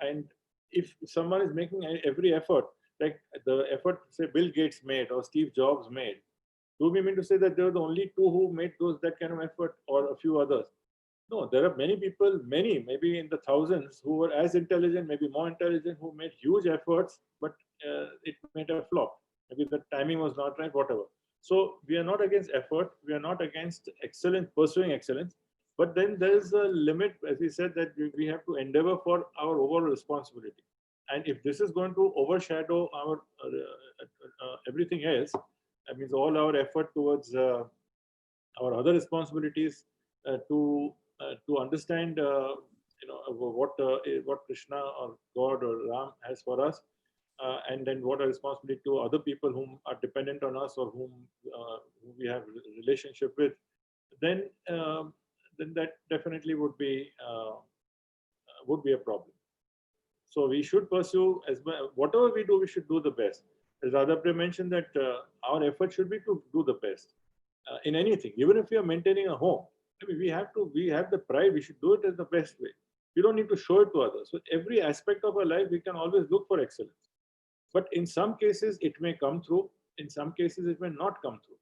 Speaker 3: and if someone is making every effort, like the effort, say, Bill Gates made or Steve Jobs made, do we mean to say that they were the only two who made that kind of effort, or a few others? No, there are many people, maybe in the thousands, who were as intelligent, maybe more intelligent, who made huge efforts, but it made a flop. Maybe the timing was not right, whatever. So we are not against effort. We are not against excellence, pursuing excellence. But then there is a limit, as we said, that we have to endeavor for our overall responsibility. And if this is going to overshadow our everything else, that means all our effort towards our other responsibilities, to understand what Krishna or God or Ram has for us, and then what our responsibility to other people whom are dependent on us or whom we have a relationship with, then that definitely would be a problem. So we should pursue, whatever we do, we should do the best. As Radhapriya mentioned, that our effort should be to do the best in anything, even if we are maintaining a home. I mean, we have the pride, we should do it in the best way. We don't need to show it to others. So every aspect of our life, we can always look for excellence. But in some cases, it may come through. In some cases, it may not come through.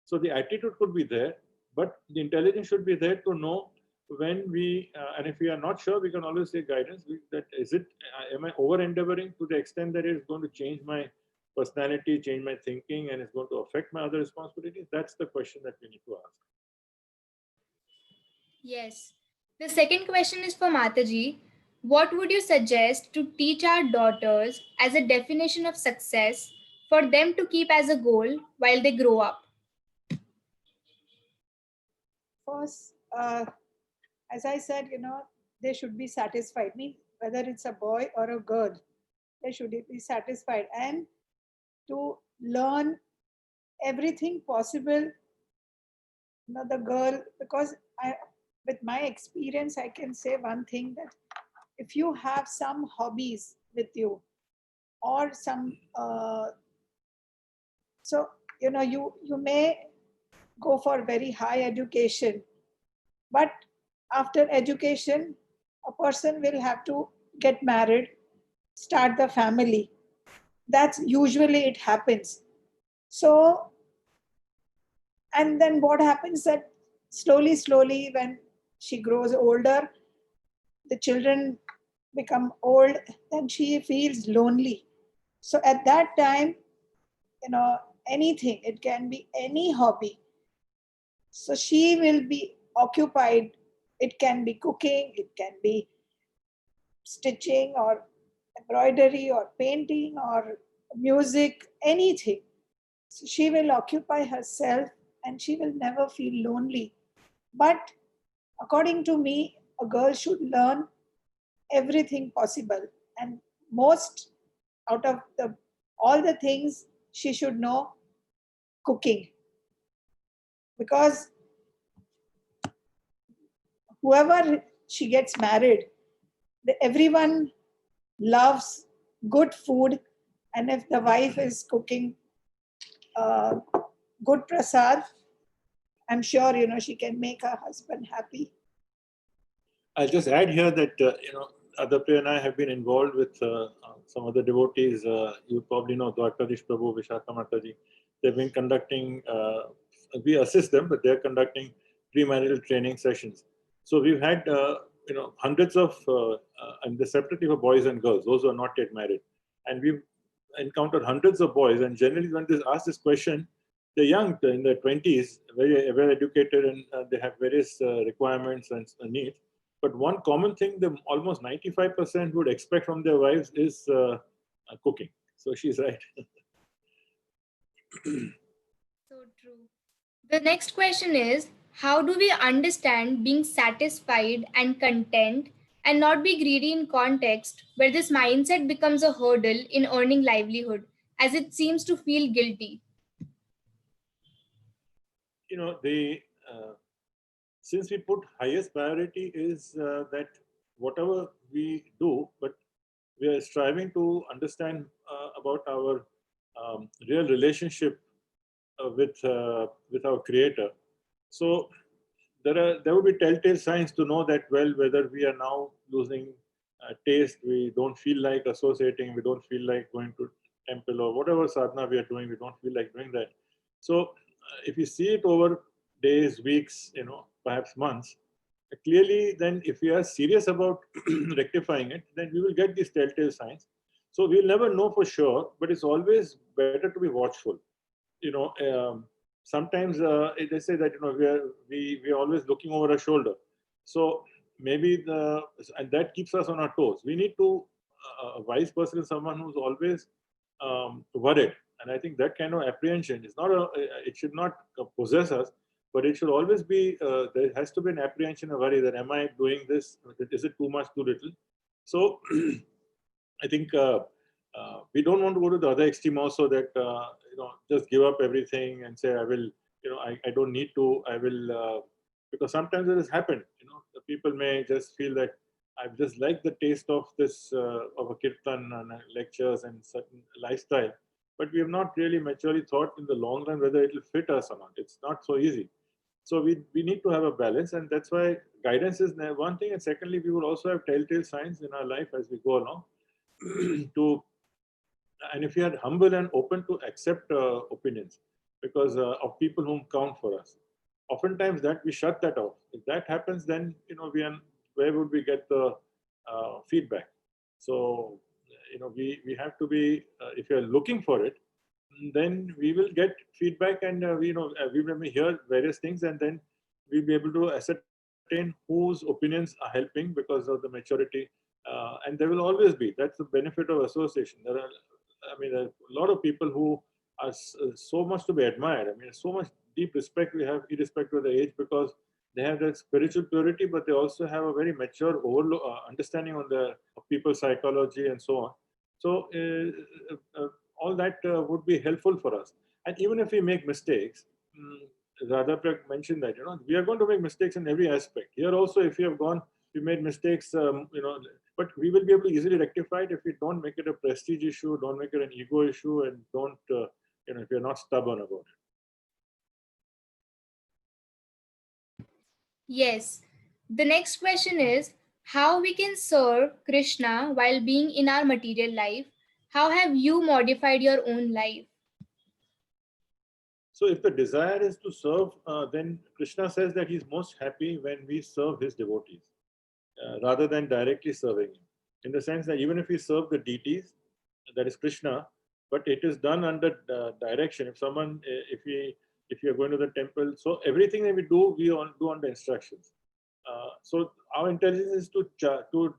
Speaker 3: So the attitude could be there, but the intelligence should be there to know when we, and if we are not sure, we can always take guidance. That is it, am I over endeavoring to the extent that it's going to change my personality, change my thinking, and it's going to affect my other responsibilities? That's the question that we need to ask.
Speaker 4: Yes. The second question is for Mataji. What would you suggest to teach our daughters as a definition of success for them to keep as a goal while they grow up?
Speaker 2: First, as I said, they should be satisfied. Mean whether it's a boy or a girl, they should be satisfied and to learn everything possible. The girl, because with my experience, I can say one thing, that if you have some hobbies with you or some, so you may go for very high education, but after education, a person will have to get married, start the family. That's usually it happens. So, and then what happens that slowly, when she grows older, the children become old, then she feels lonely. So at that time, anything, it can be any hobby. So she will be occupied. It can be cooking, it can be stitching or embroidery or painting or music, anything. So she will occupy herself and she will never feel lonely. But according to me, a girl should learn everything possible. And most out of all the things, she should know cooking. Because whoever she gets married, everyone loves good food. And if the wife is cooking uh, good prasad, I'm sure she can make her husband happy.
Speaker 3: I'll just add here that Radhapriya and I have been involved with some other devotees. You probably know Dwarkadish Prabhu, Vishaka Mataji. They've been conducting. We assist them, but they're conducting premarital training sessions. So we've had hundreds of, and they're separately for boys and girls, those who are not yet married, and we've encountered hundreds of boys. And generally, when they ask this question, they're young, they're in their 20s, very well educated, and they have various requirements and needs. But one common thing that almost 95% would expect from their wives is cooking. So she's right.
Speaker 4: So true. The next question is, how do we understand being satisfied and content and not be greedy in context where this mindset becomes a hurdle in earning livelihood as it seems to feel guilty?
Speaker 3: Since we put highest priority is that whatever we do, but we are striving to understand about our real relationship with our creator. So there will be telltale signs to know that, well, whether we are now losing taste, we don't feel like associating, we don't feel like going to temple or whatever sadhana we are doing, we don't feel like doing that. So if you see it over days, weeks, perhaps months, clearly then if we are serious about rectifying it, then we will get these telltale signs. So we'll never know for sure, but it's always better to be watchful. Sometimes they say that we are always looking over our shoulder. So maybe and that keeps us on our toes. We need to a wise person is someone who's always worried, and I think that kind of apprehension is not it should not possess us, but it should always be there has to be an apprehension, a worry that am I doing this? Is it too much, too little? So I think we don't want to go to the other extreme also, that just give up everything and say I will, I don't need to, I will, because sometimes it has happened. The people may just feel that I've just liked the taste of this of a kirtan and lectures and certain lifestyle, but we have not really maturely thought in the long run whether it will fit us or not. It's not so easy. So we need to have a balance, and that's why guidance is one thing, and secondly, we will also have telltale signs in our life as we go along. And if we are humble and open to accept opinions, because of people whom count for us, oftentimes that we shut that off. If that happens, then where would we get the feedback? So we have to be, if you are looking for it, then we will get feedback, and we may hear various things, and then we'll be able to ascertain whose opinions are helping because of the maturity. And there will always be, that's the benefit of association. There are a lot of people who are so much to be admired. So much deep respect we have, irrespective of the age, because they have that spiritual purity, but they also have a very mature understanding on the people's psychology and so on. So all that would be helpful for us. And even if we make mistakes, Radhapriya mentioned that we are going to make mistakes in every aspect. Here also, if we made mistakes, but we will be able to easily rectify it if we don't make it a prestige issue, don't make it an ego issue, and don't if you're not stubborn about it.
Speaker 4: Yes. The next question is how we can serve Krishna while being in our material life. How have you modified your own life?
Speaker 3: So if the desire is to serve, then Krishna says that he's most happy when we serve his devotees rather than directly serving him. In the sense that even if we serve the deities, that is Krishna, but it is done under direction. If you are going to the temple, so everything that we do, we do under instructions. So our intelligence is to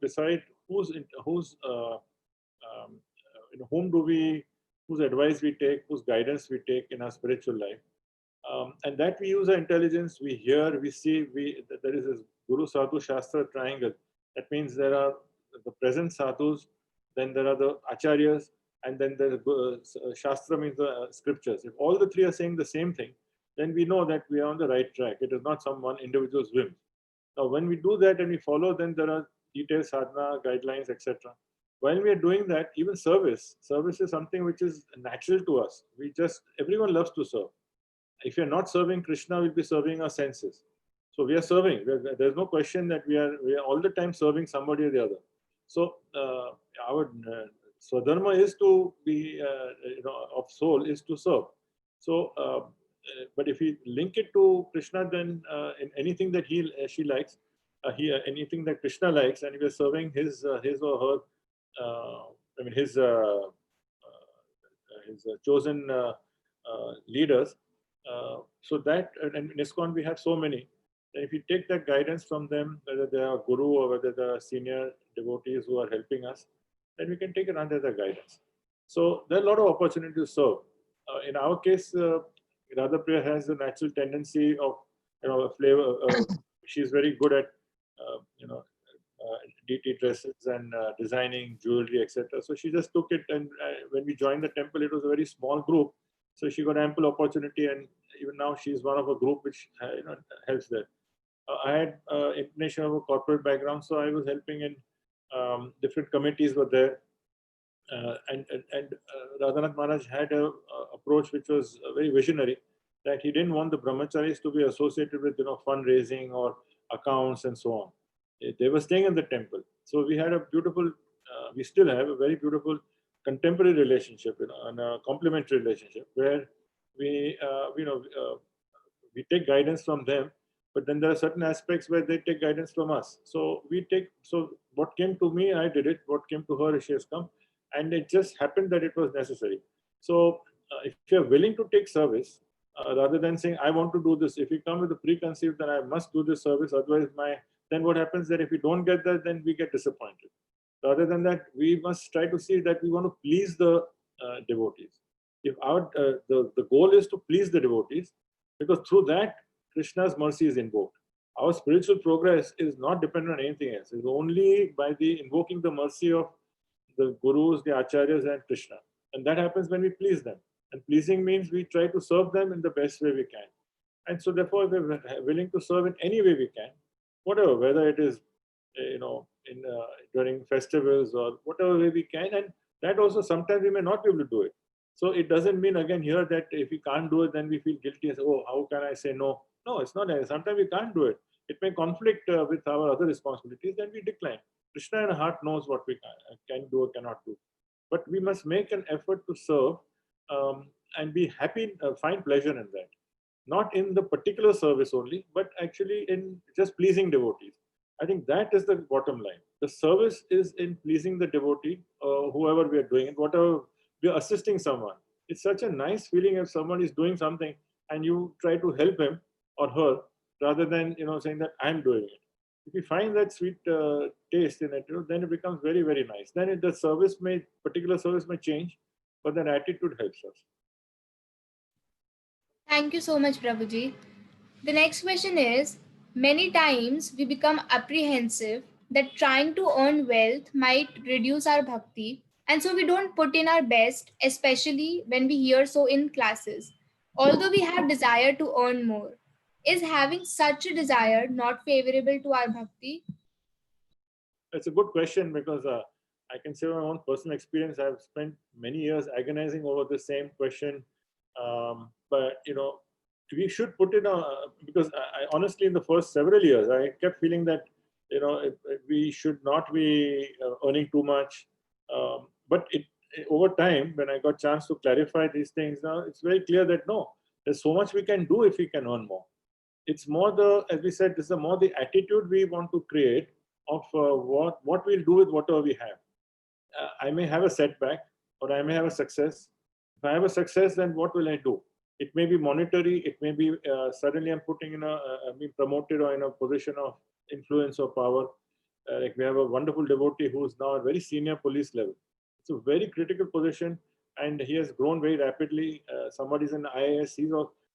Speaker 3: decide whose advice we take, whose guidance we take in our spiritual life, and that we use our intelligence. We hear, we see. There is this Guru Sadhu Shastra triangle. That means there are the present sadhus, then there are the acharyas, and then the Shastra means the scriptures. If all the three are saying the same thing, then we know that we are on the right track. It is not some one individual's whim. Now, when we do that and we follow, then there are detailed sadhana, guidelines, etc. While we are doing that, even service is something which is natural to us. Everyone loves to serve. If you're not serving Krishna, we'll be serving our senses. So we are serving. There's no question that we are all the time serving somebody or the other. So our Swadharma is to be, of soul is to serve. So, but if we link it to Krishna, then in anything that she likes, anything that Krishna likes, and we are serving his or her, his chosen leaders. So that, and in ISKCON we have so many. And if you take that guidance from them, whether they are guru or whether they are senior devotees who are helping us, then we can take it under their guidance. So there are a lot of opportunities to serve. In our case, Radhapriya has a natural tendency of, a flavor. She's very good at, deity dresses and designing jewelry, etc. So she just took it, and when we joined the temple, it was a very small group. So she got ample opportunity, and even now she's one of a group which helps there. I had inclination of a corporate background, so I was helping in different committees were there. And Radhanath Maharaj had a approach which was very visionary, that he didn't want the brahmacharis to be associated with fundraising or accounts and so on. They were staying in the temple. So we had a beautiful, we still have a very beautiful contemporary relationship, and a complementary relationship where we we take guidance from them, but then there are certain aspects where they take guidance from us. So what came to me, I did it. What came to her, she has come, and it just happened that it was necessary. So if you're willing to take service, rather than saying I want to do this, if you come with a preconceived that I must do this service, otherwise then what happens that if we don't get that, then we get disappointed. Rather than that, we must try to see that we want to please the devotees. If our the goal is to please the devotees, because through that Krishna's mercy is invoked. Our spiritual progress is not dependent on anything else. It's only by the invoking the mercy of the gurus, the acharyas, and Krishna. And that happens when we please them. And pleasing means we try to serve them in the best way we can. And so therefore we're willing to serve in any way we can, whatever, whether it is during festivals or whatever way we can. And that also sometimes we may not be able to do it. So it doesn't mean again here that if we can't do it, then we feel guilty and say, oh, how can I say no? No, it's not. Sometimes we can't do it. It may conflict with our other responsibilities, then we decline. Krishna in our heart knows what we can do or cannot do. But we must make an effort to serve and be happy, find pleasure in that. Not in the particular service only, but actually in just pleasing devotees. I think that is the bottom line. The service is in pleasing the devotee, whoever we are doing it, whatever we are assisting someone. It's such a nice feeling if someone is doing something and you try to help him or her rather than saying that I'm doing it. If you find that sweet taste in it, then it becomes very, very nice. Then the particular service may change, but that attitude helps us.
Speaker 4: Thank you so much, Prabhuji. The next question is, many times we become apprehensive that trying to earn wealth might reduce our bhakti, and so we don't put in our best, especially when we hear so in classes. Although we have desire to earn more, is having such a desire not favorable to our bhakti?
Speaker 3: It's a good question because I can say my own personal experience. I've spent many years agonizing over the same question. But we should put in because I honestly, in the first several years, I kept feeling that if we should not be earning too much. But over time, when I got chance to clarify these things, now it's very clear that no, there's so much we can do if we can earn more. It's more as we said, this is more the attitude we want to create of what we'll do with whatever we have. I may have a setback or I may have a success. If I have a success, then what will I do? It may be monetary. It may be suddenly I'm being promoted or in a position of influence or power. Like we have a wonderful devotee who is now at very senior police level. It's a very critical position, and he has grown very rapidly. Somebody's in IAS.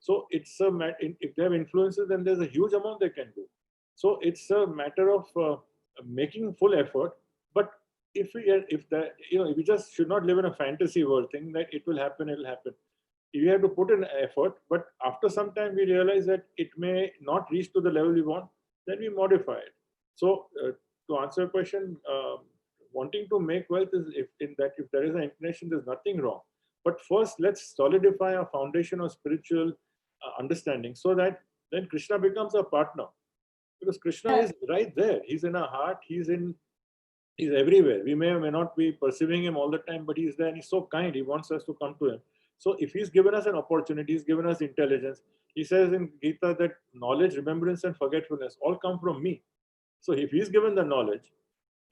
Speaker 3: So it's if they have influences, then there's a huge amount they can do. So it's a matter of making full effort. But if we just should not live in a fantasy world, thinking that it will happen. You have to put in effort, but after some time we realize that it may not reach to the level we want, then we modify it. So to answer your question, wanting to make wealth is if there is an inclination, there's nothing wrong. But first, let's solidify our foundation of spiritual understanding so that then Krishna becomes our partner. Because Krishna is right there. He's in our heart. He's everywhere. We may or may not be perceiving him all the time, but he's there and he's so kind. He wants us to come to him. So if he's given us an opportunity, he's given us intelligence. He says in Gita that knowledge, remembrance, and forgetfulness all come from me. So if he's given the knowledge,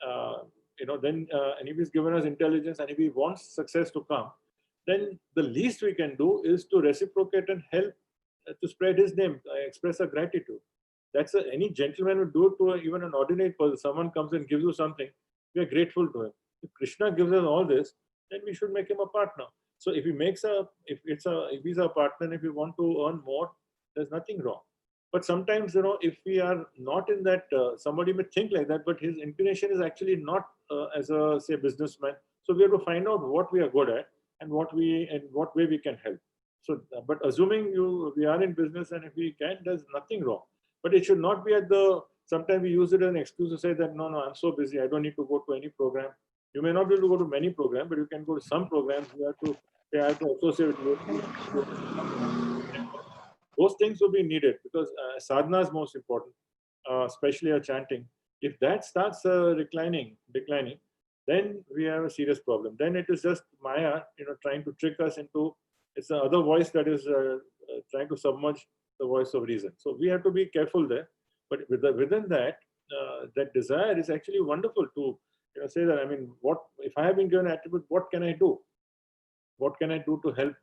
Speaker 3: then and if he's given us intelligence, and if he wants success to come, then the least we can do is to reciprocate and help to spread his name, express our gratitude. Any gentleman would do it to even an ordinary person. Someone comes and gives you something, we are grateful to him. If Krishna gives us all this, then we should make him a partner. So if he's a partner, and if we want to earn more, there's nothing wrong. But sometimes, if we are not in that, somebody may think like that, but his inclination is actually not as a, say, businessman. So we have to find out what we are good at and what way we can help. So, but assuming we are in business and if we can, there's nothing wrong. But it should not be sometimes we use it as an excuse to say that, no, I'm so busy, I don't need to go to any program. You may not be able to go to many programs, but you can go to some programs. You have to associate with those things will be needed because sadhana is most important, especially a chanting. If that starts declining, then we have a serious problem. Then it is just Maya, trying to trick us into, it's the other voice that is trying to submerge the voice of reason. So we have to be careful there. But within that, that desire is actually wonderful to say that, I mean, what if I have been given attribute, what can I do? What can I do to help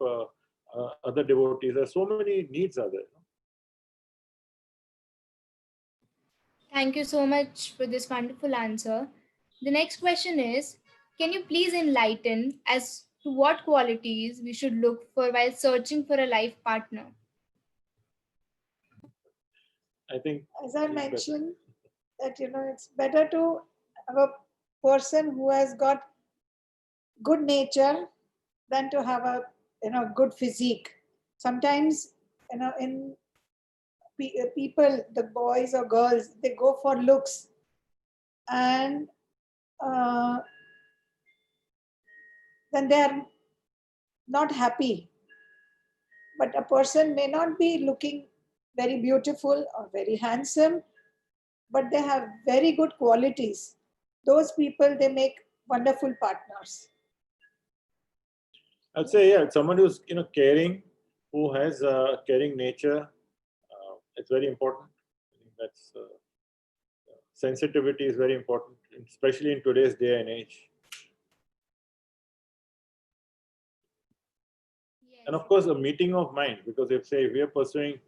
Speaker 3: other devotees? There are so many needs are there.
Speaker 4: Thank you so much for this wonderful answer. The next question is, can you please enlighten as to what qualities we should look for while searching for a life partner?
Speaker 3: I think,
Speaker 2: as I mentioned, that it's better to have a person who has got good nature than to have a good physique. Sometimes in people, the boys or girls, they go for looks, and then they are not happy. But a person may not be looking very beautiful or very handsome, but they have very good qualities. Those people, they make wonderful partners.
Speaker 3: I'd say, yeah, someone who's caring, who has a caring nature, it's very important. I think that's sensitivity is very important, especially in today's day and age. And of course, a meeting of mind, because if we are pursuing,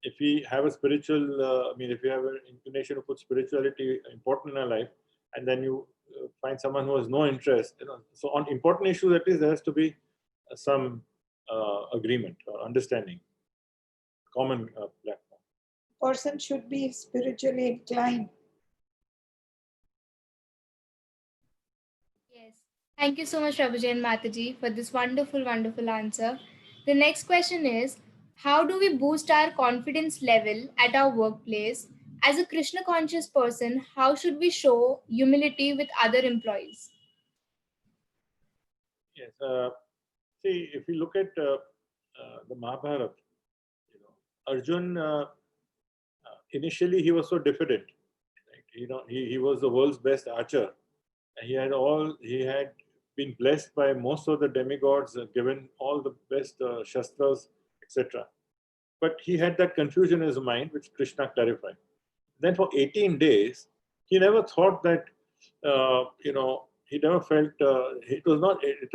Speaker 3: if we have a spiritual, if you have an inclination to put spirituality important in our life, and then you find someone who has no interest, so on important issues, at least there has to be some agreement or understanding, common platform.
Speaker 2: Person should be spiritually inclined.
Speaker 4: Yes. Thank you so much, Prabhuji and Mataji, for this wonderful, wonderful answer. The next question is, how do we boost our confidence level at our workplace? As a Krishna conscious person, how should we show humility with other employees?
Speaker 3: Yes. See, if you look at the Mahabharata, Arjun, initially he was so diffident. Right? He was the world's best archer. He had been blessed by most of the demigods, given all the best shastras, etc. But he had that confusion in his mind, which Krishna clarified. Then for 18 days, he never thought that, he never felt, it was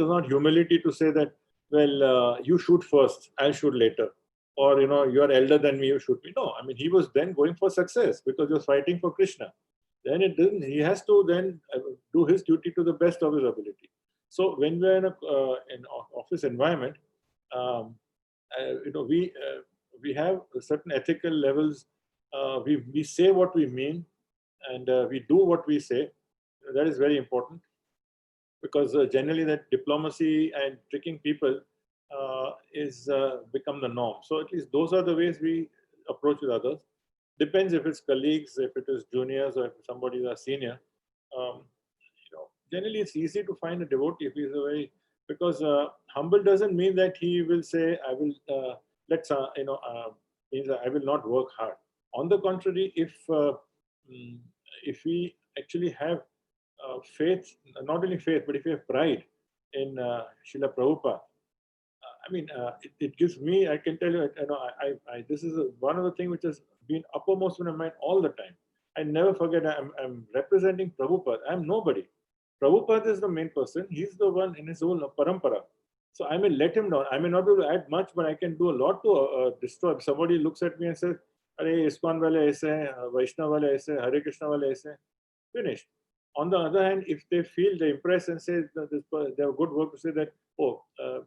Speaker 3: not humility to say that, well, you shoot first, I'll shoot later. Or, you are elder than me, you shoot me. No, he was then going for success because he was fighting for Krishna. Then he has to then do his duty to the best of his ability. So when we're in an office environment, we have certain ethical levels. We say what we mean, and we do what we say. That is very important, because generally that diplomacy and tricking people is become the norm. So at least those are the ways we approach with others. Depends if it's colleagues, if it is juniors, or if somebody is a senior. Generally it's easy to find a devotee if he's a very, because humble doesn't mean that he will say, I will means I will not work hard. On the contrary, if we actually have faith, not only faith, but if you have pride in Srila Prabhupada, it gives me, I can tell you, this is one of the things which has been uppermost in my mind all the time. I never forget, I'm representing Prabhupada. I'm nobody. Prabhupada is the main person. He's the one in his own parampara. So I may let him down. I may not be able to add much, but I can do a lot to destroy. If somebody looks at me and says, "Are ISKCON wale aise hai, Vaishnava wale aise, Hare Krishna wale aise," finished. On the other hand, if they feel they impress and say that they have good work to say that,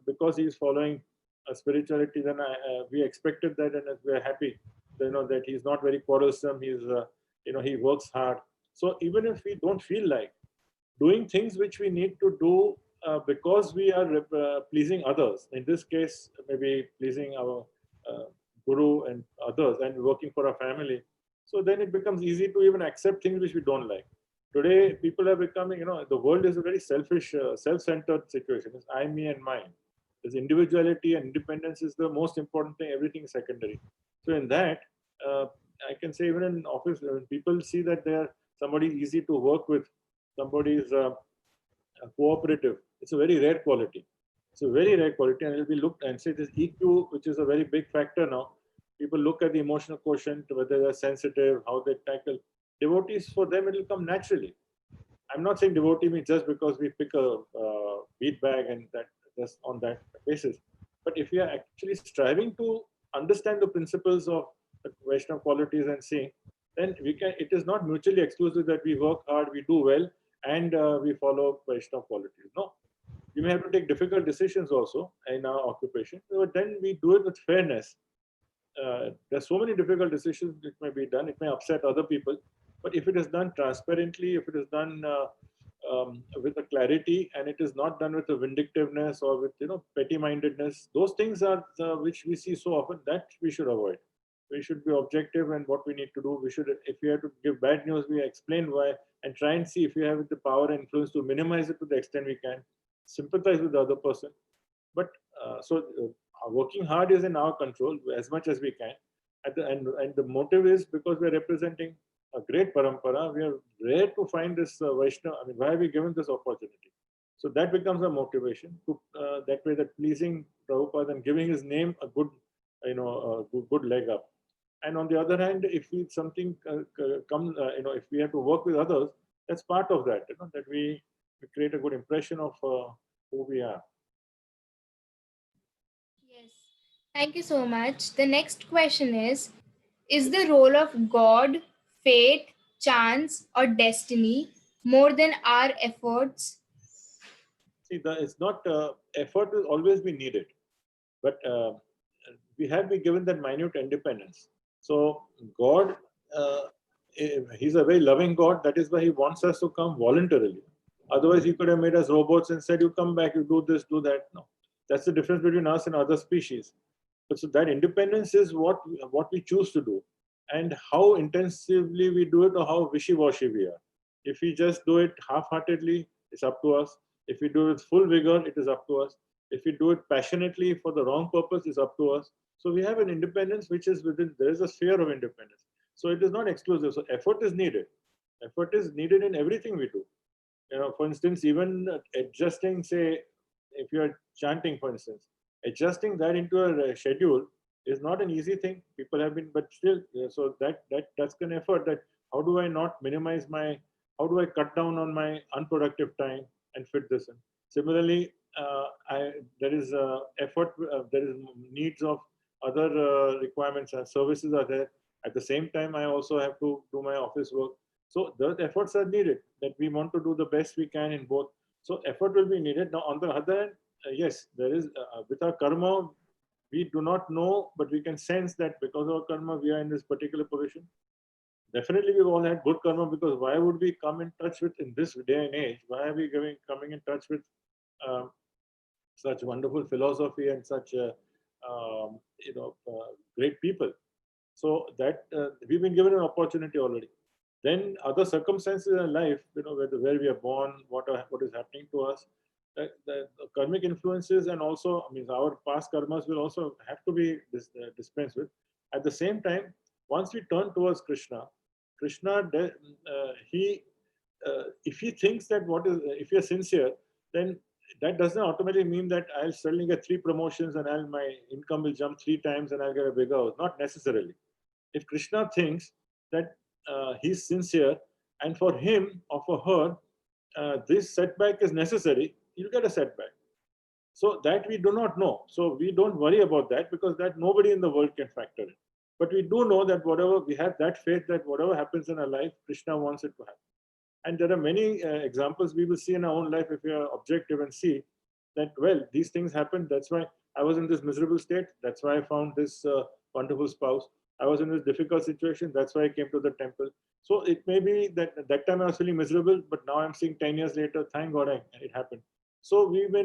Speaker 3: because he is following spirituality, then we expected that, and we are happy, that he's not very quarrelsome. He's, he works hard. So even if we don't feel like doing things which we need to do because we are pleasing others, in this case, maybe pleasing our guru and others, and working for our family, so then it becomes easy to even accept things which we don't like. Today, people are becoming, the world is a very selfish, self-centered situation. It's I, me, and mine. There's individuality and independence is the most important thing. Everything is secondary. So in that, I can say even in office, when people see that they're somebody easy to work with, somebody is cooperative, it's a very rare quality. It's a very rare quality, and it will be looked and say this EQ, which is a very big factor now. People look at the emotional quotient, whether they're sensitive, how they tackle. Devotees, for them, it will come naturally. I'm not saying devotee means just because we pick a bead bag and that just on that basis. But if we are actually striving to understand the principles of the Vaishnava qualities and seeing, then we can. It is not mutually exclusive that we work hard, we do well, and we follow Vaishnava qualities. No, we may have to take difficult decisions also in our occupation, but then we do it with fairness. There's so many difficult decisions that may be done. It may upset other people, but if it is done transparently, if it is done with a clarity, and it is not done with a vindictiveness or with petty-mindedness, those things are which we see so often, that we should avoid. We should be objective in what we need to do. We should, if we have to give bad news, we explain why and try and see if we have the power and influence to minimize it to the extent we can. Sympathize with the other person, but working hard is in our control as much as we can. And the motive is because we're representing a great parampara. We are rare to find this Vaishnava. I mean, why are we given this opportunity? So that becomes a motivation to that way, that pleasing Prabhupada and giving his name a good, good leg up. And on the other hand, if we something comes, if we have to work with others, that's part of that. That we create a good impression of who we are.
Speaker 4: Yes. Thank you so much. The next question is the role of God, fate, chance, or destiny more than our efforts?
Speaker 3: See, it's not effort will always be needed, but we have been given that minute independence. So God, He's a very loving God. That is why He wants us to come voluntarily. Otherwise, He could have made us robots and said, "You come back, you do this, do that." No, that's the difference between us and other species. But so that independence is what we choose to do, and how intensively we do it, or how wishy-washy we are. If we just do it half-heartedly, it's up to us. If we do it with full vigor, it is up to us. If we do it passionately for the wrong purpose, it's up to us. So we have an independence which is within, there is a sphere of independence. So it is not exclusive. So effort is needed. Effort is needed in everything we do. For instance, even adjusting, say, if you are chanting, for instance, adjusting that into a schedule is not an easy thing. People have been, but still, so that's an effort. That how do I not minimize how do I cut down on my unproductive time and fit this in? Similarly, there is effort, there is needs of other requirements and services are there. At the same time, I also have to do my office work. So those efforts are needed, that we want to do the best we can in both. So effort will be needed. Now, on the other hand, yes, there is, with our karma, we do not know, but we can sense that because of our karma, we are in this particular position. Definitely, we've all had good karma, because why would we come in touch with, in this day and age, why are we coming in touch with such wonderful philosophy and such great people? So that we've been given an opportunity already. Then other circumstances in life, where we are born, what is happening to us, the karmic influences, and also, I mean, our past karmas will also have to be dispensed with. At the same time, once we turn towards Krishna, if he thinks that if you're sincere, then that doesn't automatically mean that I'll suddenly get 3 promotions and my income will jump 3 times and I'll get a bigger house. Not necessarily. If Krishna thinks that he's sincere, and for him or for her, this setback is necessary, you'll get a setback. So that we do not know. So we don't worry about that, because that nobody in the world can factor in. But we do know that whatever we have, that faith that whatever happens in our life, Krishna wants it to happen. And there are many examples we will see in our own life if we are objective and see that, well, these things happen. That's why I was in this miserable state. That's why I found this wonderful spouse. I was in this difficult situation. That's why I came to the temple. So it may be that at that time I was feeling miserable, but now I'm seeing 10 years later, thank God it happened. So we may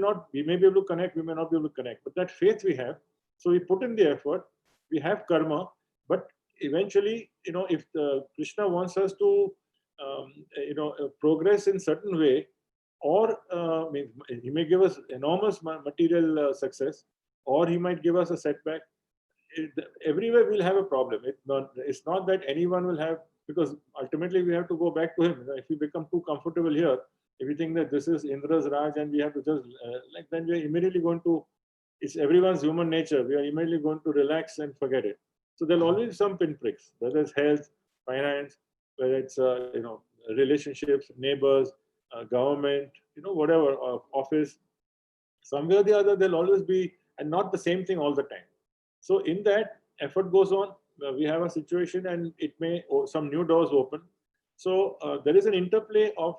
Speaker 3: be able to connect, we may not be able to connect, but that faith we have. So we put in the effort, we have karma, but eventually, if Krishna wants us to, progress in certain way, or he may give us enormous material success, or he might give us a setback. Everywhere we'll have a problem. It's not that anyone will have, because ultimately we have to go back to him. If we become too comfortable here, if we think that this is Indra's Raj and we have to just then we are immediately going to, it's everyone's human nature. We are immediately going to relax and forget it. So there'll always be some pinpricks, whether it's health, finance, whether it's relationships, neighbors, government, whatever, office. Somewhere or the other, there'll always be, and not the same thing all the time. So in that, effort goes on. We have a situation, and it may some new doors open. So there is an interplay of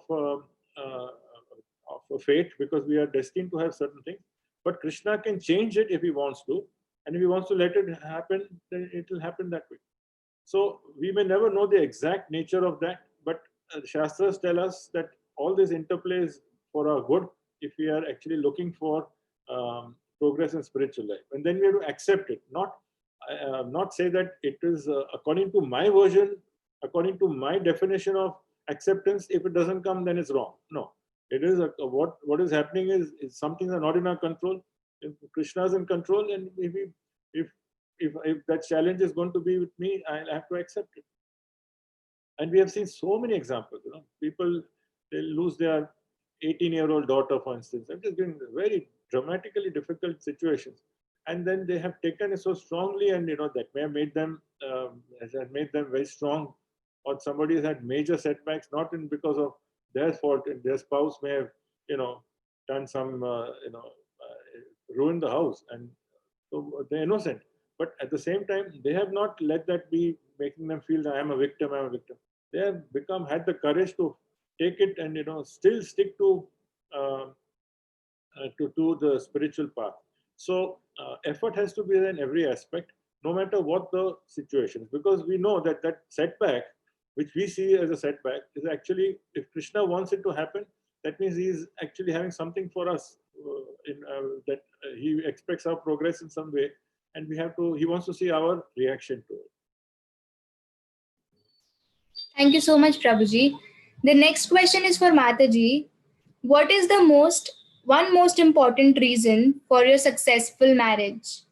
Speaker 3: fate, because we are destined to have certain things. But Krishna can change it if he wants to, and if he wants to let it happen, then it will happen that way. So we may never know the exact nature of that, but Shastras tell us that all this interplay is for our good if we are actually looking for progress in spiritual life. And then we have to accept it, not say that it is according to my version, according to my definition of acceptance. If it doesn't come, then it's wrong. No, it is what is happening is some things are not in our control. Krishna is in control, and if if that challenge is going to be with me, I'll have to accept it. And we have seen so many examples. People, they lose their 18-year-old daughter, for instance. It has been very dramatically difficult situations, and then they have taken it so strongly, and that may have made them very strong. Or somebody has had major setbacks, not because of their fault, and their spouse may have done some ruined the house, and so they're innocent. But at the same time, they have not let that be making them feel that I'm a victim. They have had the courage to take it and still stick to the spiritual path. So effort has to be there in every aspect, no matter what the situation is, because we know that setback, which we see as a setback, is actually, if Krishna wants it to happen, that means he is actually having something for us. That he expects our progress in some way, and he wants to see our reaction to it.
Speaker 4: Thank you so much, Prabhuji. The next question is for Mataji. What is the most important reason for your successful marriage?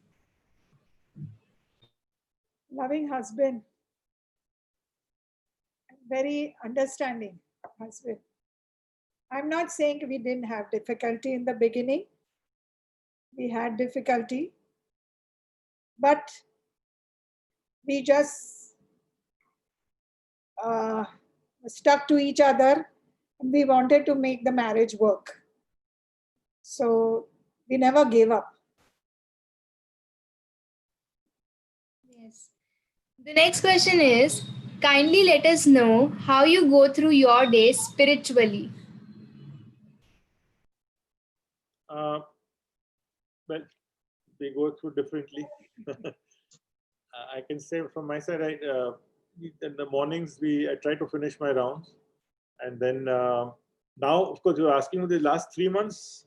Speaker 2: Loving husband, very understanding husband. I'm not saying we didn't have difficulty in the beginning. We had difficulty, but we just stuck to each other, and we wanted to make the marriage work. So we never gave up.
Speaker 4: Yes. The next question is, kindly let us know how you go through your day spiritually.
Speaker 3: Well, they go through differently. I can say from my side, in the mornings I try to finish my rounds, and then now, of course, you're asking me the last 3 months,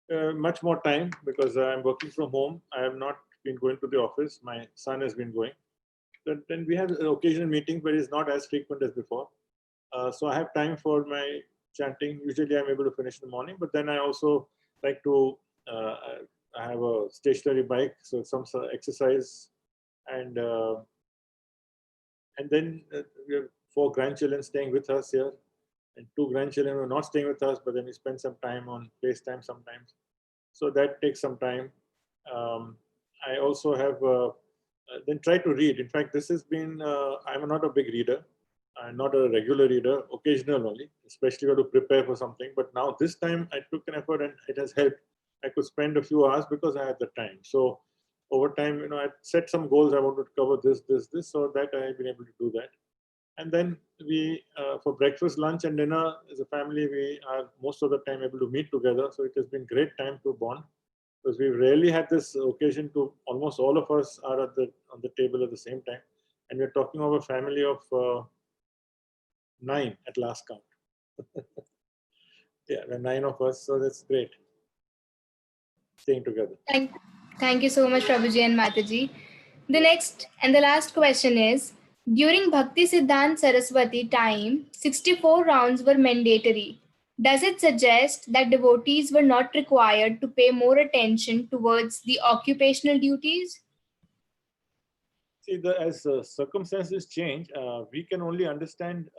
Speaker 3: much more time, because I'm working from home. I have not been going to the office. My son has been going. Then we have occasional meetings, but it's not as frequent as before. So I have time for my chanting. Usually I'm able to finish in the morning, but then I also like to, I have a stationary bike, so some exercise, and then we have 4 grandchildren staying with us here, and 2 grandchildren who are not staying with us, but then we spend some time on FaceTime sometimes. So that takes some time. I also have then try to read. In fact, this has been, I'm not a big reader. I'm not a regular reader, occasional only, especially when to prepare for something. But now this time I took an effort and it has helped. I could spend a few hours because I had the time. So over time, I set some goals. I wanted to cover this, so that I have been able to do that. And then we, for breakfast, lunch, and dinner as a family, we are most of the time able to meet together. So it has been great time to bond, because we rarely had this occasion to, almost all of us are on the table at the same time. And we're talking of a family of 9 at last count. Yeah, there are 9 of us, so that's great. Staying together.
Speaker 4: Thank you so much, Prabhuji and Mataji. The next and the last question is, during Bhakti Siddhant Saraswati time, 64 rounds were mandatory. Does it suggest that devotees were not required to pay more attention towards the occupational duties?
Speaker 3: See, as circumstances change, we can only understand,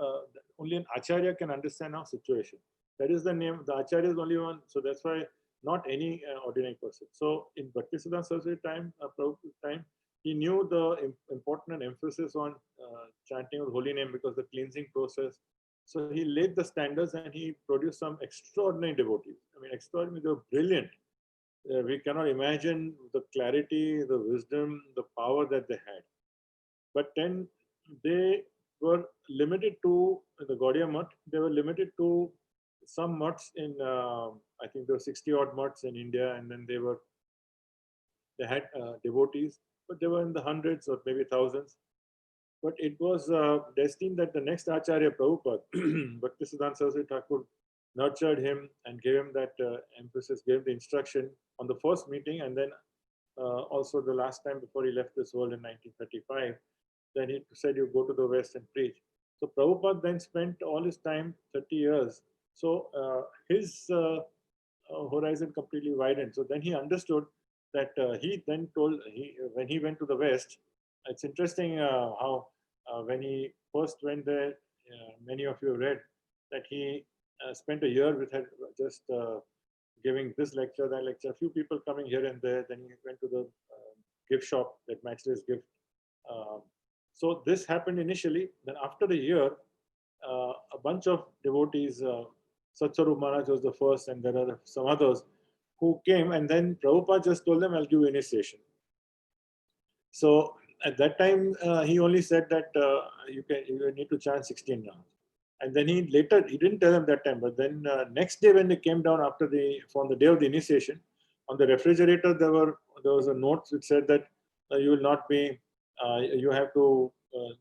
Speaker 3: only an acharya can understand our situation. That is the name, the acharya is only one, so that's why not any ordinary person. So in Bhaktisiddhanta Saraswati time, he knew the important emphasis on chanting of the holy name, because the cleansing process. So he laid the standards and he produced some extraordinary devotees. I mean, extraordinary, they were brilliant. We cannot imagine the clarity, the wisdom, the power that they had. But then they were limited to, the Gaudiya Mutt, they were limited to some mutts in, I think there were 60 odd mutts in India, and then they had devotees, but they were in the hundreds or maybe thousands. But it was destined that the next Acharya, Prabhupada, Bhaktisiddhanta Saraswati Thakur, nurtured him and gave him that emphasis, gave him the instruction on the first meeting, and then also the last time before he left this world in 1935. Then he said, you go to the West and preach. So Prabhupada then spent all his time, 30 years. So his horizon completely widened. So then he understood that he then told, when he went to the West, it's interesting how when he first went there, many of you read that he spent a year with her, just giving this lecture, that lecture, a few people coming here and there. Then he went to the gift shop, that matchless gift. So this happened initially. Then after a year, a bunch of devotees, Satsarup Maharaj was the first, and there are some others who came, and then Prabhupada just told them, I'll give you initiation. So at that time, he only said that you need to chant 16 rounds. And then he didn't tell them that time, but then next day when they came down from the day of the initiation, on the refrigerator there was a note which said that you will not be, you have to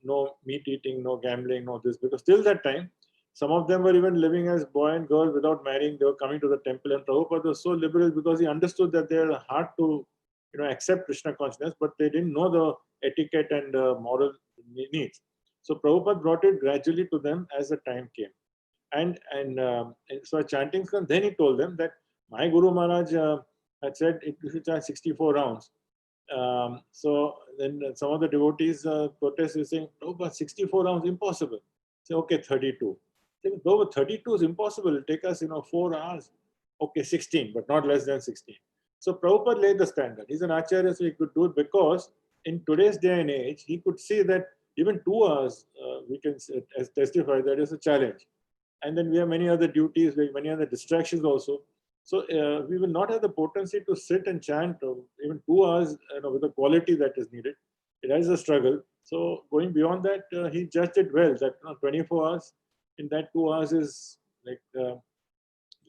Speaker 3: no meat eating, no gambling, no this, because till that time some of them were even living as boy and girl without marrying. They were coming to the temple, and Prabhupada was so liberal because he understood that they are hard to accept Krishna consciousness, but they didn't know the etiquette and moral needs. So Prabhupada brought it gradually to them as the time came. And so chanting, then he told them that my Guru Maharaj had said you should chant 64 rounds. So then some of the devotees protest is saying, oh, but 64 rounds, impossible. Say, okay, 32. Say, no, 32 is impossible. It'll take us, 4 hours. Okay, 16, but not less than 16. So Prabhupada laid the standard. He's an acharya, so he could do it because in today's day and age, he could see that even 2 hours, we can testify that is a challenge. And then we have many other duties, we have many other distractions also. So we will not have the potency to sit and chant even 2 hours with the quality that is needed. It is a struggle. So going beyond that, he judged it well that 24 hours, in that 2 hours is like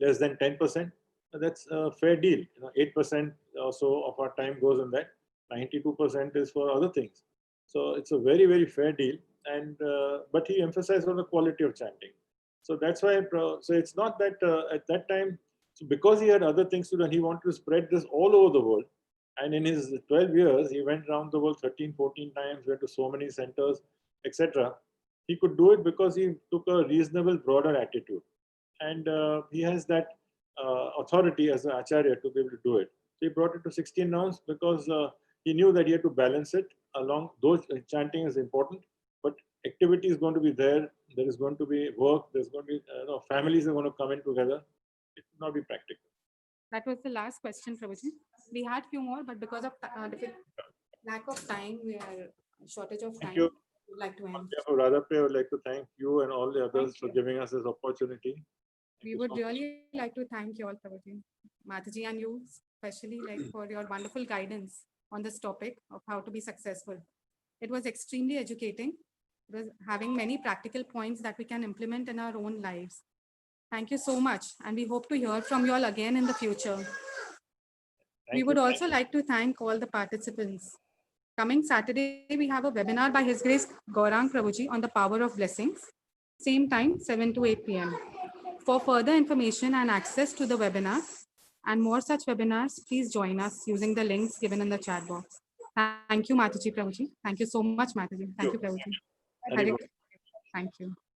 Speaker 3: less than 10%. That's a fair deal. 8% or so of our time goes on that. 92% is for other things. So it's a very, very fair deal. And but he emphasized on the quality of chanting. So that's why. So it's not that at that time. So because he had other things to do, and he wanted to spread this all over the world. And in his 12 years, he went around the world 13, 14 times, went to so many centers, etc. He could do it because he took a reasonable, broader attitude. And he has that authority as an acharya to be able to do it. So he brought it to 16 rounds because he knew that he had to balance it along. Those chanting is important, but activity is going to be there. There is going to be work. There's going to be families are going to come in together. It will not be practical.
Speaker 1: That was the last question, Prabhuji. We had few more, but because of lack of time, we are shortage of time.
Speaker 3: Thank you.
Speaker 1: We'd like to end.
Speaker 3: On behalf of Radhapriya, I would like to thank you and all the others for giving us this opportunity.
Speaker 1: We would really like to thank you all, Prabhuji, Mataji, and you especially for your wonderful guidance on this topic of how to be successful. It was extremely educating. It was having many practical points that we can implement in our own lives. Thank you so much, and we hope to hear from you all again in the future. We would also like to thank all the participants. Coming Saturday, we have a webinar by His Grace Gaurang Prabhuji on the power of blessings. Same time, 7 to 8 p.m. For further information and access to the webinar and more such webinars, please join us using the links given in the chat box. Thank you, Mataji Prabhuji. Thank you so much, Mataji. Thank you, Prabhuji. Thank you.